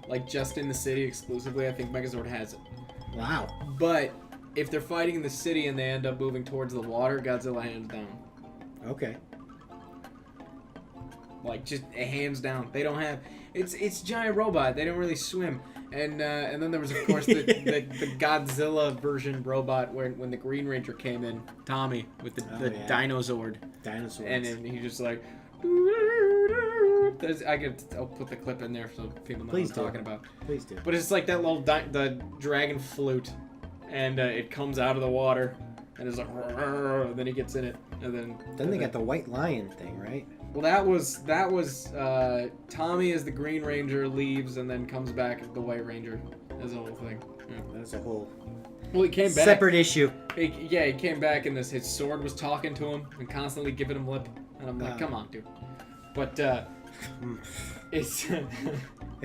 like just in the city exclusively, I think Megazord has it. Wow. But if they're fighting in the city and they end up moving towards the water, Godzilla hands down. Okay. Like just hands down. They don't have. It's giant robot. They don't really swim. And then there was of course the Godzilla version robot when the Green Ranger came in, Tommy with the Dinozord. Dinosaurs. And then he just like. I'll put the clip in there so people know what I'm talking about. Please do. But it's like that little the dragon flute, and it comes out of the water, and it's like, and then he gets in it, and then they got the white lion thing, right? Well, that was Tommy as the Green Ranger leaves and then comes back as the White Ranger as a whole thing. Yeah. That's a whole. Well, he came back. Separate issue. He came back and his sword was talking to him and constantly giving him lip, and I'm like, come on, dude. But It's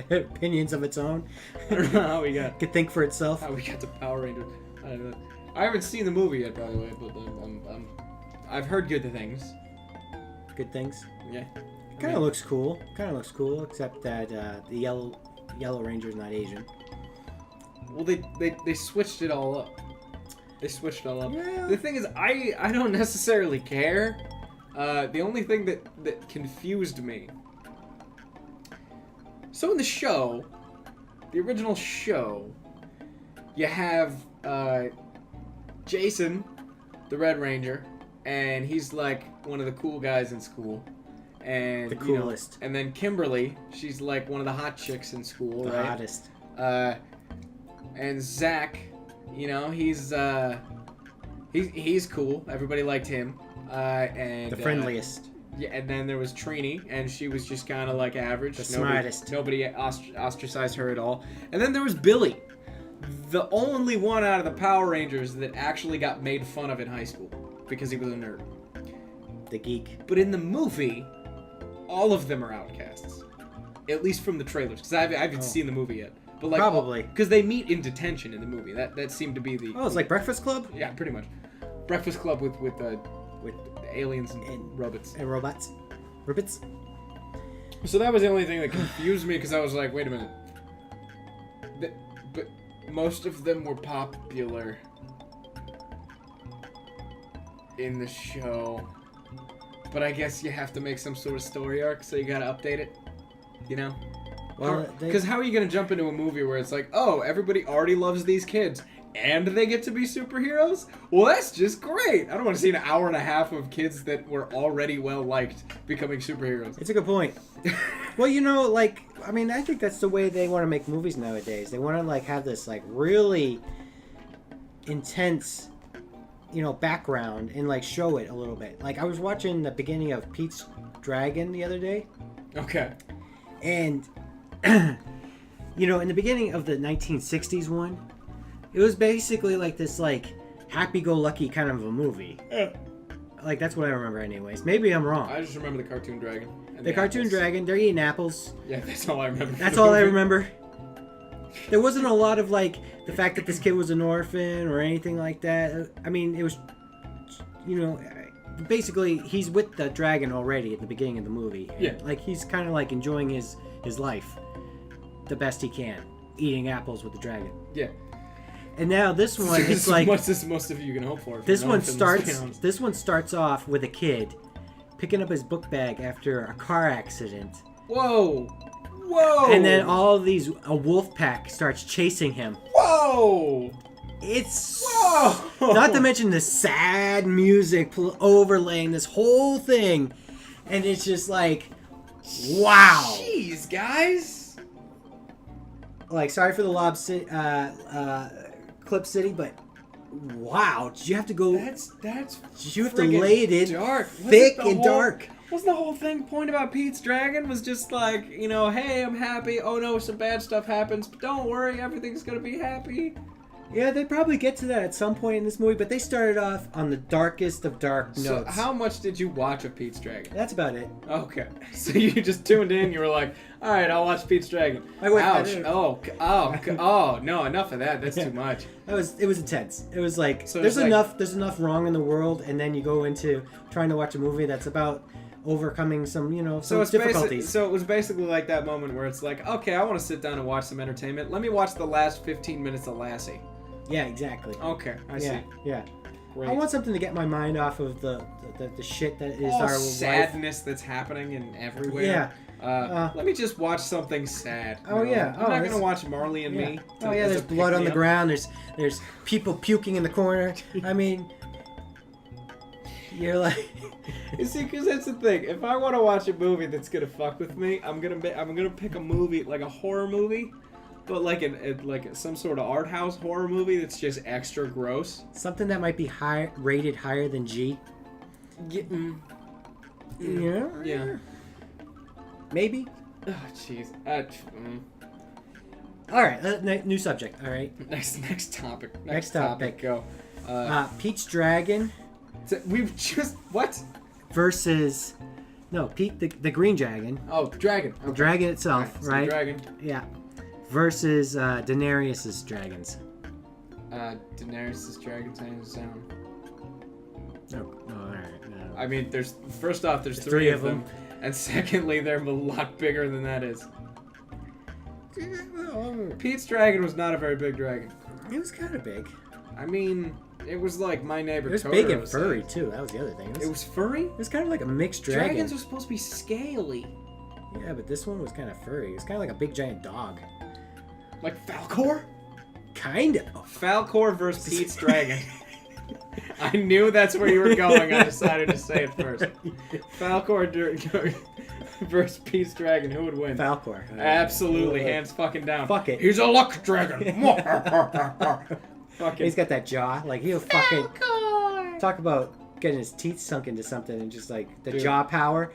Opinions of its own. I don't know how we got. Could think for itself. How we got to Power Rangers. I haven't seen the movie yet, by the way, but I've heard good things. Good things. Yeah. Kind of looks cool. Except that the Yellow Ranger's not Asian. Well, they switched it all up. Yeah. The thing is, I don't necessarily care. The only thing that confused me. So in the show, the original show, you have Jason, the Red Ranger, and he's like one of the cool guys in school. And The coolest. And then Kimberly, she's like one of the hot chicks in school, The right? hottest. And Zach, he's cool. Everybody liked him. And The friendliest. yeah, and then there was Trini, and she was just kind of like average. The smartest. Nobody ostracized her at all. And then there was Billy, the only one out of the Power Rangers that actually got made fun of in high school because he was a nerd. The geek. But in the movie, all of them are outcasts, at least from the trailers, because I haven't seen the movie yet. But like, probably because they meet in detention in the movie. That seemed to be the. Oh, it's like Breakfast Club. Yeah, pretty much. Breakfast Club with aliens and robots. And robots. Ribbits. So that was the only thing that confused me, because I was like, wait a minute. But most of them were popular in the show. But I guess you have to make some sort of story arc, so you gotta update it. Well, Because how are you gonna jump into a movie where it's like, oh, everybody already loves these kids, and they get to be superheroes? Well, that's just great. I don't want to see an hour and a half of kids that were already well liked becoming superheroes. It's a good point. Well, I think that's the way they want to make movies nowadays. They want to have this really intense, background and show it a little bit. I was watching the beginning of Pete's Dragon the other day. Okay. And in the beginning of the 1960s one, it was basically this happy-go-lucky kind of a movie. That's what I remember anyways. Maybe I'm wrong. I just remember the cartoon dragon. And The cartoon apples. dragon, they're eating apples. Yeah, that's all I remember. That's all I remember. There wasn't a lot of the fact that this kid was an orphan or anything like that. I mean, it was, basically he's with the dragon already at the beginning of the movie. Yeah. He's kind of enjoying his life the best he can, eating apples with the dragon. Yeah. And now this one, it's what's this most of you can hope for? This one starts off with a kid picking up his book bag after a car accident. Whoa! And then a wolf pack starts chasing him. Whoa! It's Whoa! Not to mention the sad music overlaying this whole thing, and it's just wow. Jeez, guys. Sorry for the Clip City, but wow, did you have to go? That's. Did you have to lay it in dark, thick and dark? Wasn't the whole point about Pete's Dragon was just hey, I'm happy. Oh no, some bad stuff happens, but don't worry, everything's gonna be happy. Yeah, they probably get to that at some point in this movie, but they started off on the darkest of dark notes. So how much did you watch of Pete's Dragon? That's about it. Okay. So you just tuned in, you were like, alright, I'll watch Pete's Dragon. Ouch. Oh, no, enough of that. That's too much. It was intense. It was So there's enough wrong in the world, and then you go into trying to watch a movie that's about overcoming some difficulties. So it was basically like that moment where it's like, okay, I want to sit down and watch some entertainment. Let me watch the last 15 minutes of Lassie. Yeah, exactly. Okay, I see. Yeah. Great. I want something to get my mind off of the shit that is all our sadness life. that's happening in everywhere. Yeah. Let me just watch something sad. Oh yeah. I'm not gonna watch Marley and Me. Oh yeah. There's blood on the ground. There's people puking in the corner. I mean, you're like. You see, because that's the thing. If I want to watch a movie that's gonna fuck with me, I'm gonna pick a movie like a horror movie. But like some sort of art house horror movie that's just extra gross. Something that might be rated higher than G. Yeah. Maybe. Oh jeez. All right. New subject. All right. Next topic. Next topic. Go. Pete's Dragon. We've just what? Versus No, Pete the green dragon. Oh, the dragon. The dragon itself, right? The dragon. Yeah. Versus Daenerys' dragons. Daenerys' dragons ain't sound. Oh, alright. No. I mean, there's three of them. And secondly, they're a lot bigger than that is. Pete's dragon was not a very big dragon. It was kind of big. I mean, it was like my neighbor Totoro. It was big and furry, too. That was the other thing. It was furry? It was kind of like a mixed dragon. Dragons are supposed to be scaly. Yeah, but this one was kind of furry. It was kind of like a big giant dog. Like Falcor? Kind of. Falcor versus Pete's dragon. I knew that's where you were going. I decided to say it first. Falcor versus Pete's dragon. Who would win? Falcor. Absolutely. Hands fucking down. Fuck it. He's a luck dragon. Fucking. He's got that jaw. Like, he'll fucking... Talk about getting his teeth sunk into something and just, like, the jaw power.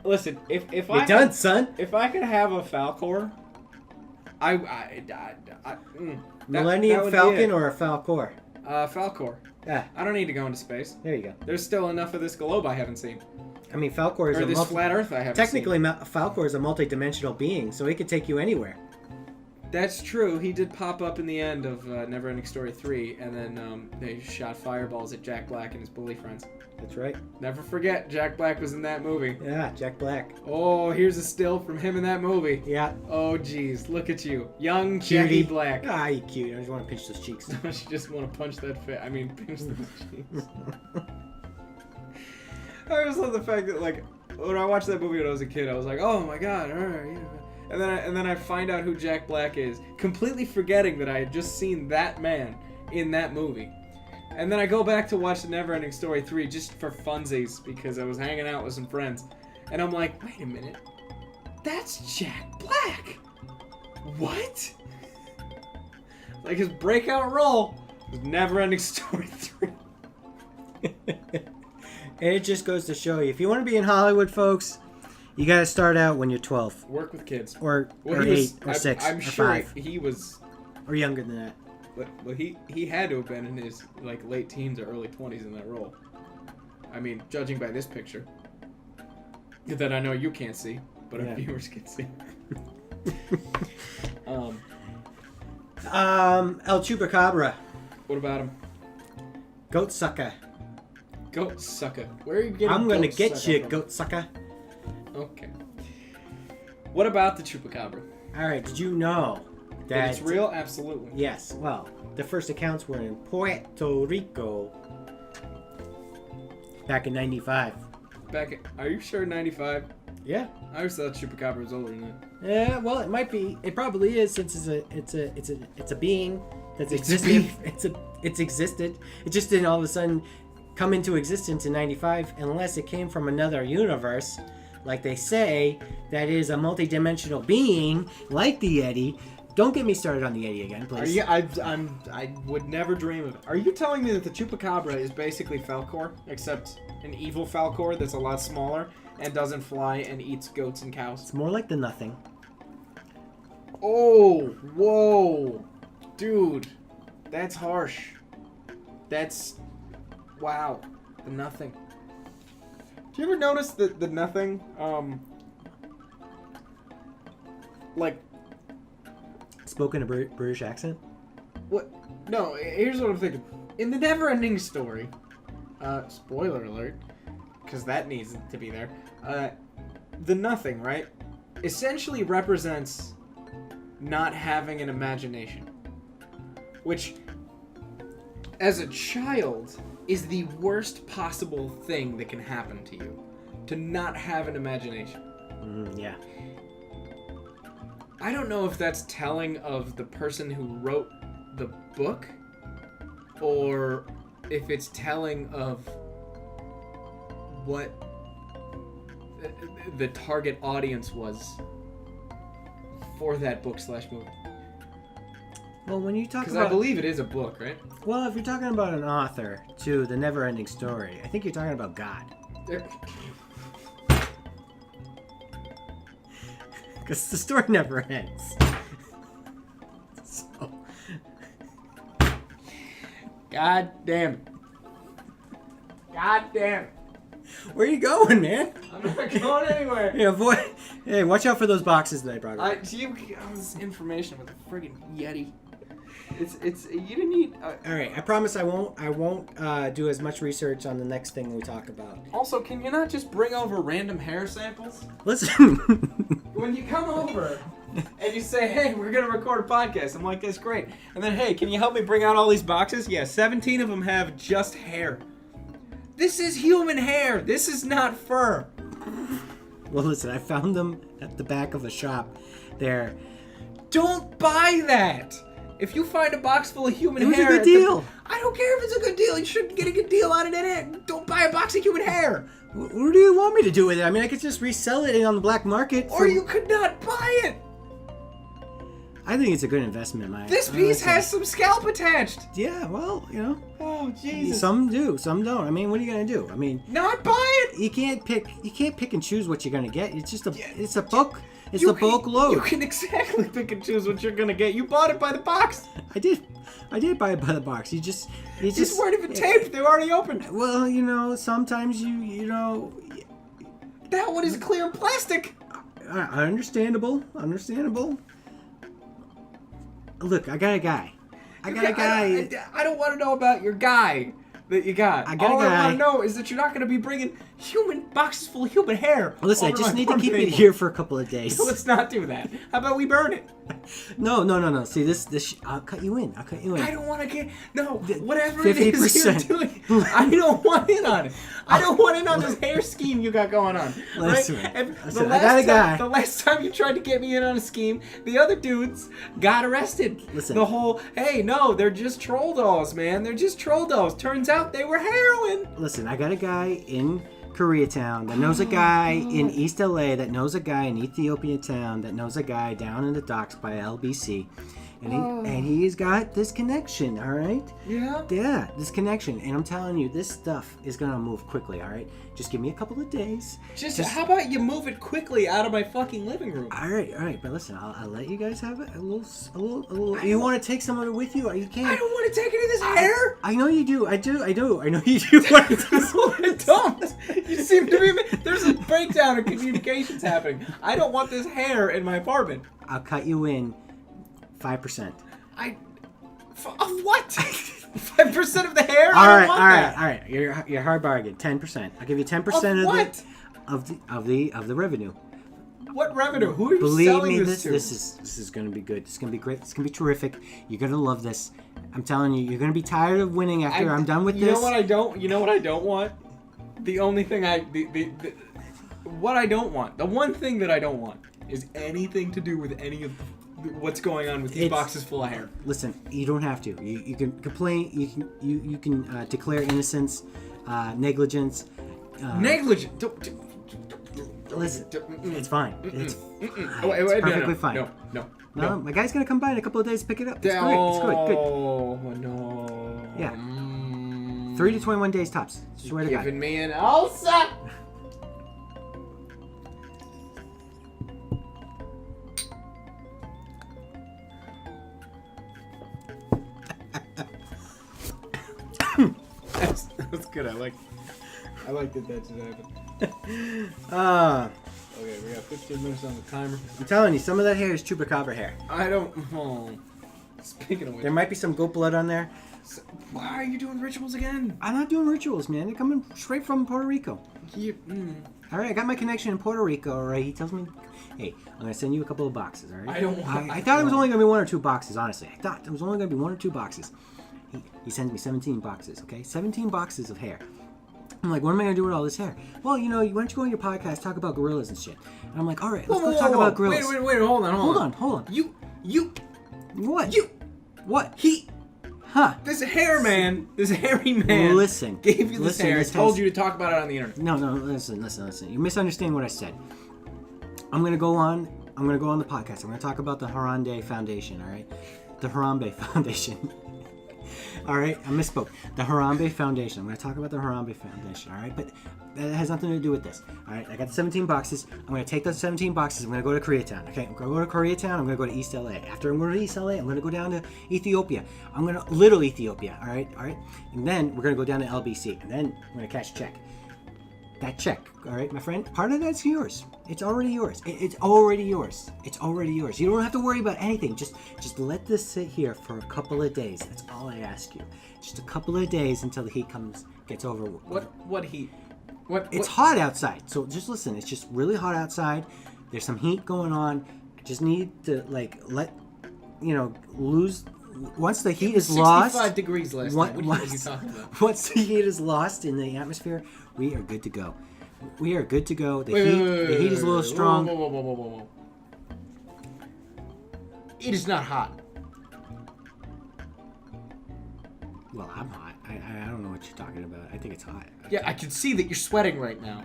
Listen, if You're done, son. If I could have a Falcor... Millennium Falcon or a Falcor? Falcor. Yeah. I don't need to go into space. There you go. There's still enough of this globe I haven't seen. I mean, Falcor is or this flat Earth I haven't technically, seen. Falcor is a multi-dimensional being, so he could take you anywhere. That's true. He did pop up in the end of Neverending Story 3, and then they shot fireballs at Jack Black and his bully friends. That's right. Never forget, Jack Black was in that movie. Yeah, Jack Black. Oh, here's a still from him in that movie. Yeah. Oh, jeez. Look at you. Young Jackie Black. Ah, you cute. I just want to pinch those cheeks. She just want to punch that face. I mean, pinch those cheeks. I always love the fact that, like, when I watched that movie when I was a kid, I was like, oh my god, alright, yeah. And then I find out who Jack Black is, completely forgetting that I had just seen that man in that movie. And then I go back to watch the Neverending Story 3 just for funsies because I was hanging out with some friends. And I'm like, wait a minute. That's Jack Black! What? Like his breakout role was Neverending Story 3. And it just goes to show you, if you want to be in Hollywood, folks, you got to start out when you're 12. Work with kids. Or 8, or 6, I'm or sure 5. He was... Or younger than that. But he had to have been in his like late teens or early 20s in that role. I mean, judging by this picture, that I know you can't see, but our viewers can see. El Chupacabra. What about him? Goat sucker. Goat sucker. Where are you getting? I'm gonna get you, from? goat sucker. Okay. What about the Chupacabra? All right. Did you know that it's real? Absolutely. Yes. Well, the first accounts were in Puerto Rico back in '95. Are you sure 95? Yeah. I always thought Chupacabra was older than that. Yeah. Well, it might be. It probably is, since it's a being that's existed. It's existed. It just didn't all of a sudden come into existence in '95 unless it came from another universe. Like they say, that is a multi-dimensional being like the Yeti. Don't get me started on the Yeti again, please. I would never dream of it. Are you telling me that the Chupacabra is basically Falcor, except an evil Falcor that's a lot smaller and doesn't fly and eats goats and cows? It's more like the Nothing. Oh, whoa. Dude, that's harsh. That's... Wow. The Nothing. Do you ever notice that the Nothing, like... Spoken a British accent? What? No, here's what I'm thinking. In the Neverending Story, spoiler alert, because that needs to be there, the Nothing, right, essentially represents not having an imagination. Which, as a child, is the worst possible thing that can happen to you. To not have an imagination. Yeah. I don't know if that's telling of the person who wrote the book, or if it's telling of what the target audience was for that book/movie. Well, when you talk about... Because I believe it is a book, right? Well, if you're talking about an author to the Neverending Story, I think you're talking about God. Because the story never ends. So... God damn it. God damn it. Where are you going, man? I'm not going anywhere. Hey, watch out for those boxes that I brought up. This information with a friggin' Yeti. It's you didn't need. All right, I promise I won't do as much research on the next thing we talk about. Also, can you not just bring over random hair samples? Listen. When you come over and you say, "Hey, we're gonna record a podcast," I'm like, "That's great." And then, "Hey, can you help me bring out all these boxes?" Yeah, 17 of them have just hair. This is human hair. This is not fur. Well, listen, I found them at the back of a shop. There. Don't buy that. If you find a box full of human hair... It was hair... a good deal. I don't care if it's a good deal. You shouldn't get a good deal out of it. Don't buy a box of human hair. What do you want me to do with it? I mean, I could just resell it on the black market. Or you could not buy it. I think it's a good investment, Mike. This piece has some scalp attached. Yeah, well, you know. Oh, Jesus. Some do, some don't. I mean, what are you gonna do? I mean, not buy it. You can't pick and choose what you're gonna get. It's just it's a bulk. It's a bulk load. You can exactly pick and choose what you're gonna get. You bought it by the box. I did buy it by the box. You just weren't even taped. They were already opened. Well, you know, sometimes you know. That one is clear plastic. Understandable. Look, I got a guy. I don't want to know about your guy that you got. I got All a guy. I want to know is that you're not going to be bringing boxes full of human hair. Listen, I just need to keep it here for a couple of days. Let's not do that. How about we burn it? No. See, this. I'll cut you in. I don't want to get whatever 50%. it is you're doing. I don't want in on it. I don't want in on this hair scheme you got going on. Listen, right? listen, I got a guy. The last time you tried to get me in on a scheme, the other dudes got arrested. Listen. The whole, hey, no, they're just troll dolls, man. They're just troll dolls. Turns out they were heroin. Listen, I got a guy in Koreatown that knows a guy in East LA that knows a guy in Ethiopia town that knows a guy down in the docks by LBC. And he's got this connection, all right? Yeah, this connection. And I'm telling you, this stuff is going to move quickly, all right? Just give me a couple of days. Just how about you move it quickly out of my fucking living room? All right. But listen, I'll let you guys have it a little. You want to take some of it with you? You can't. I don't want to take any of this hair. I know you do. I know you do. I don't. You seem to be. There's a breakdown in communications happening. I don't want this hair in my apartment. I'll cut you in 5%. Of what? 5% of the hair? All right. Your hard bargain. 10%. I'll give you 10% of what? Of the revenue. What revenue? Who are you Believe selling me, this to? This is gonna be good. This is gonna be great. This is gonna be terrific. You're gonna love this. I'm telling you, you're gonna be tired of winning after I'm done with this. You know what I don't want? The only thing what I don't want. The one thing that I don't want is anything to do with any of what's going on with these boxes full of hair. Listen, you don't have to. You can complain. You can declare innocence, negligence. Negligence. Listen, it's fine. It's perfectly fine. No, my guy's gonna come by in a couple of days to pick it up. It's great. It's good. Oh no. Yeah. 3 to 21 days tops. Swear to God. Giving me an ulcer. That's good. I like that just happened. Okay, we got 15 minutes on the timer. I'm telling you, some of that hair is chupacabra hair. I don't. Oh. Speaking of which, there might be some goat blood on there. So, why are you doing rituals again? I'm not doing rituals, man. They're coming straight from Puerto Rico. All right, I got my connection in Puerto Rico. All right, he tells me, hey, I'm gonna send you a couple of boxes. All right. I don't want. I thought it was only gonna be 1 or 2 boxes. Honestly, I thought it was only gonna be 1 or 2 boxes. He sends me 17 boxes. Okay, 17 boxes of hair. I'm like, what am I gonna do with all this hair? Well, you know, why don't you go on your podcast, talk about gorillas and shit? And I'm like, all right, let's go talk about gorillas. Wait, hold on. You. What? What? This hairy man listen, gave you this hair. Told you to talk about it on the internet. No, listen. You misunderstand what I said. I'm gonna go on the podcast. I'm gonna talk about the Harambe Foundation, all right? The Harambe Foundation. All right, I misspoke. The Harambe Foundation. I'm going to talk about the Harambe Foundation, all right? But that has nothing to do with this, all right? I got the 17 boxes. I'm going to take those 17 boxes. I'm going to go to Koreatown, okay? I'm going to go to Koreatown. I'm going to go to East LA. After I'm going to East LA, I'm going to go down to Ethiopia. I'm going to Little Ethiopia, all right? And then we're going to go down to LBC, and then I'm going to cash a check. that check, all right, my friend. Part of that's yours. It's already yours. It's already yours. It's already yours. You don't have to worry about anything. Just let this sit here for a couple of days. That's all I ask you. Just a couple of days until the heat gets over. What heat? It's hot outside. So just listen. It's just really hot outside. There's some heat going on. I just need to lose. Once the heat is 65 lost, 65 degrees last night. What are you talking about? Once the heat is lost in the atmosphere, we are good to go. We are good to go. The heat is a little strong. Whoa. It is not hot. Well, I'm hot. I don't know what you're talking about. I think it's hot. Yeah, I can see that you're sweating right now.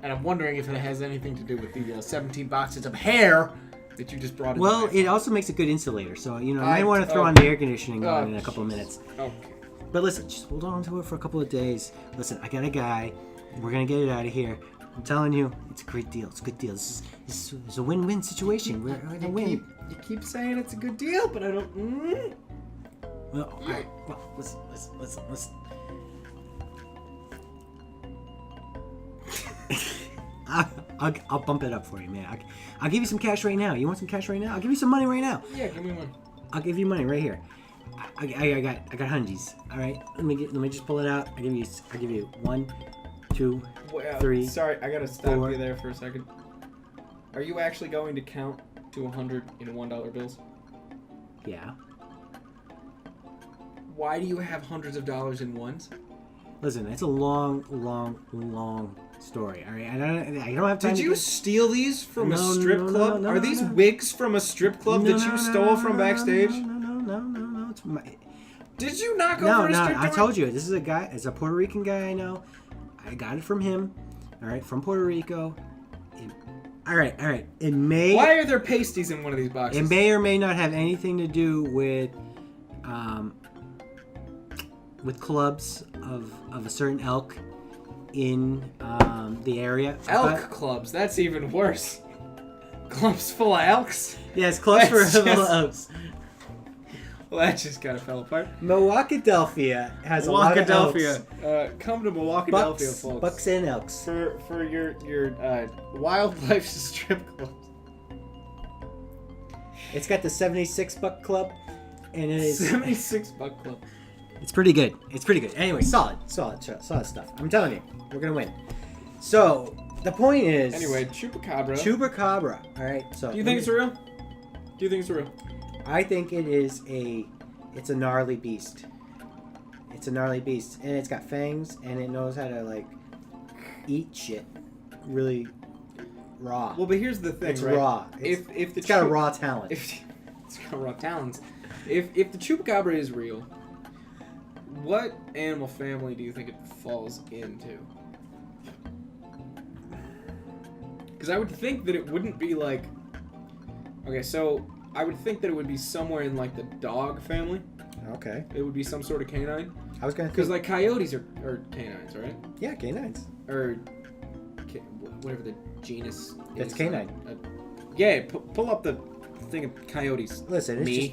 And I'm wondering if it has anything to do with the 17 boxes of hair that you just brought in. Well, it also makes a good insulator. So, you might want to throw on the air conditioning on in a couple of minutes. Okay. But listen, just hold on to it for a couple of days. Listen, I got a guy. We're going to get it out of here. I'm telling you, it's a great deal. It's a good deal. This is a win-win situation. We're going to win. You keep saying it's a good deal, but I don't... Well, all right. Well, listen. I'll bump it up for you, man. I'll give you some cash right now. You want some cash right now? I'll give you some money right now. Yeah, give me one. I'll give you money right here. I got hundies. All right. Let me just pull it out. I give you 1, 2, 3. Sorry, I gotta stop 4. you there for a second. Are you actually going to count to 100 in $1 bills? Yeah. Why do you have hundreds of dollars in ones? Listen, it's a long story. All right. I don't have time. Did you steal these from a strip club? No, Are these wigs from a strip club that you stole from backstage? No. It's my... Did you knock over a strip club? I told you. This is a guy. It's a Puerto Rican guy I know. I got it from him. All right, from Puerto Rico. All right. It may. Why are there pasties in one of these boxes? It may or may not have anything to do with clubs of a certain elk in the area. Elk clubs. That's even worse. Clubs full of elks? Yes, clubs full of elks. Well, that just kind of fell apart. Milwaukee-delphia has a lot of elks. Come to Milwaukee-delphia, folks. Bucks and elks. For your wildlife strip clubs. It's got the 76 buck club, and it is 76 buck club. It's pretty good. Anyway, solid stuff. I'm telling you, we're gonna win. So the point is. Anyway, chupacabra. Chupacabra. All right. So. Do you think it's real? I think it's a gnarly beast. It's a gnarly beast, and it's got fangs, and it knows how to eat shit, really raw. Well, but here's the thing, it's right? Raw. It's got a raw talent. It's got raw talents. If the chupacabra is real, what animal family do you think it falls into? Because I would think that it wouldn't be like. Okay, so I would think that it would be somewhere in the dog family. Okay. It would be some sort of canine. I was gonna. Because coyotes are canines, right? Yeah, canines. Or whatever the genus is. That's canine. Yeah, pull up the thing of coyotes. Listen, we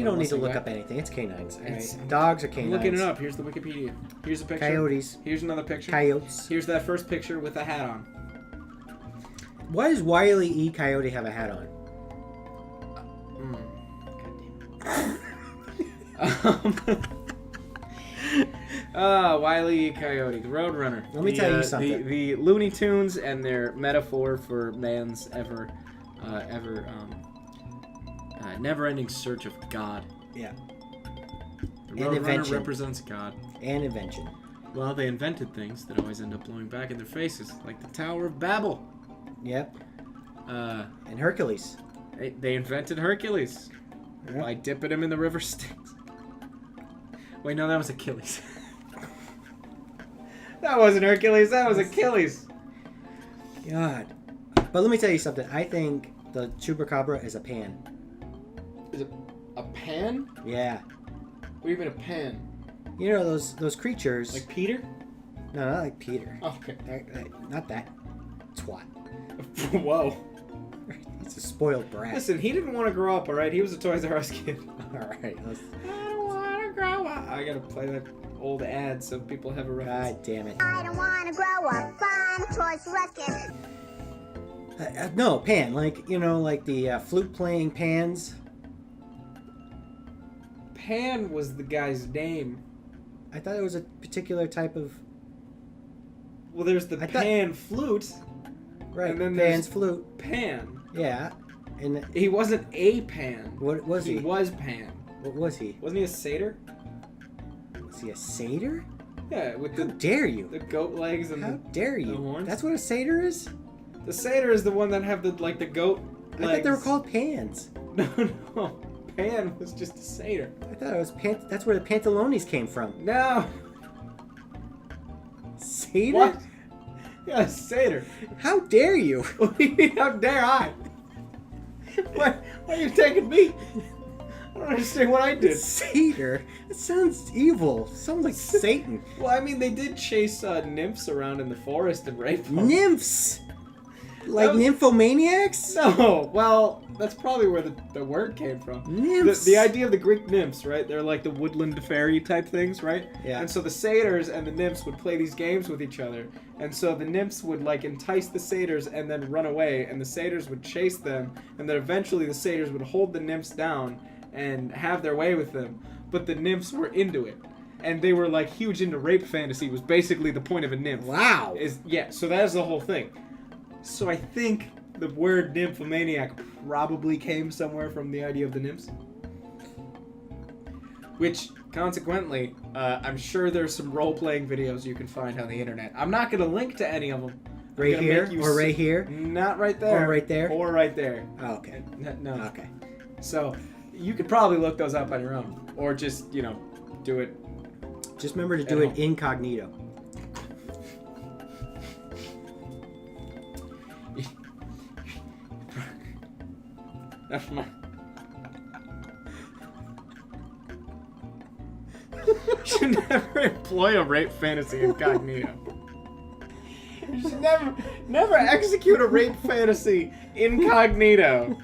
don't need to look up anything. It's canines. All right? Dogs are canines. I'm looking it up. Here's the Wikipedia. Here's a picture. Coyotes. Here's another picture. Coyotes. Here's that first picture with a hat on. Why does Wile E. Coyote have a hat on? Wile E. Coyote, the Roadrunner. Let me tell you something. The Looney Tunes and their metaphor for man's never-ending search of God. Yeah. The Roadrunner represents God. And invention. Well, they invented things that always end up blowing back in their faces, like the Tower of Babel. Yep. And Hercules. They invented Hercules by dipping him in the river Styx. Wait, no, that was Achilles. That wasn't Hercules. That was Achilles. God. But let me tell you something. I think the chupacabra is a pan. Is it a pan? Yeah. What do you mean a pan? You know those creatures. Like Peter? No, not like Peter. Oh, okay. Not that twat. Whoa. He's a spoiled brat. Listen, he didn't want to grow up, alright? He was a Toys R Us kid. Alright. I don't want to grow up. I gotta play that old ads so people have a reference. God damn it. I don't want to grow up. I'm a Toys R Us kid. No, Pan. Like, you know, like the flute playing Pans. Pan was the guy's name. I thought it was a particular type of... Well, there's the pan flute. Right, and then Pan's there's flute. Pan. Yeah. And He wasn't a Pan. what was he? He was Pan. What was he? Wasn't he a satyr? Was he a satyr? Yeah, with How dare you? the goat legs and How the dare you? horns? That's what a satyr is? The satyr is the one that have the goat legs. I thought they were called Pans. No. Pan was just a satyr. I thought it was that's where the pantalones came from. No. Satyr? What? Yeah, a satyr. How dare you? How dare I? Why are you taking me? I don't understand what I did. Satyr? That sounds evil. Sounds like Satan. Well, I mean, they did chase nymphs around in the forest and rape them. Nymphs? Like That was- nymphomaniacs? No, well, that's probably where the word came from. Nymphs. The idea of the Greek nymphs, right? They're like the woodland fairy type things, right? Yeah. And so the satyrs and the nymphs would play these games with each other. And so the nymphs would like entice the satyrs and then run away, and the satyrs would chase them, and then eventually the satyrs would hold the nymphs down and have their way with them. But the nymphs were into it. And they were like huge into rape fantasy was basically the point of a nymph. Wow. So that is the whole thing. So I think the word nymphomaniac probably came somewhere from the idea of the nymphs. Which, consequently, I'm sure there's some role-playing videos you can find on the internet. I'm not going to link to any of them. Right here? Or right here? Not right there. Or right there? Or right there. Oh, okay. No. Okay. So, you could probably look those up on your own. Or just, do it. Just remember to do it incognito. Never mind. You should never employ a rape fantasy incognito. You should never execute a rape fantasy incognito.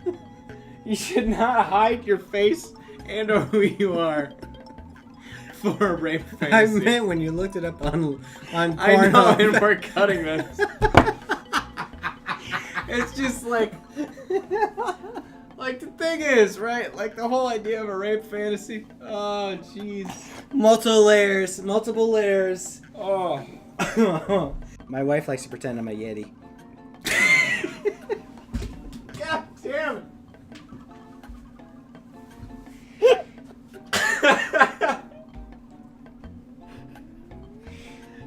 You should not hide your face and or who you are for a rape I fantasy. meant when you looked it up on Pornhub. I know, and we're cutting this. It's just like the thing is, right? Like the whole idea of a rape fantasy. Oh, jeez. Multiple layers. Oh. My wife likes to pretend I'm a Yeti. God damn it.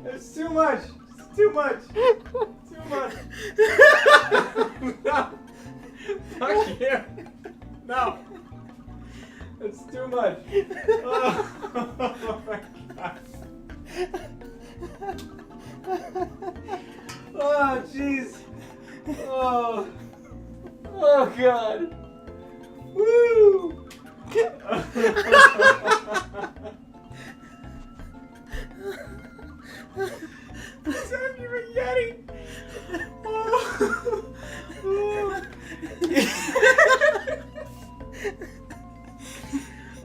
It's too much. It's too much. Too much. No. Fuck you. No. It's too much. Oh, my God. Oh, jeez. Oh. Oh, God. Woo. Sam, you're a Yeti. Oh. Oh.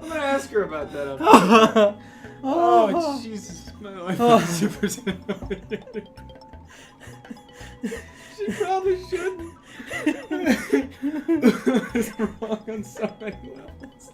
I'm gonna ask her about that. Oh, Jesus. My wife is super annoying. She probably shouldn't. It's wrong on so many levels.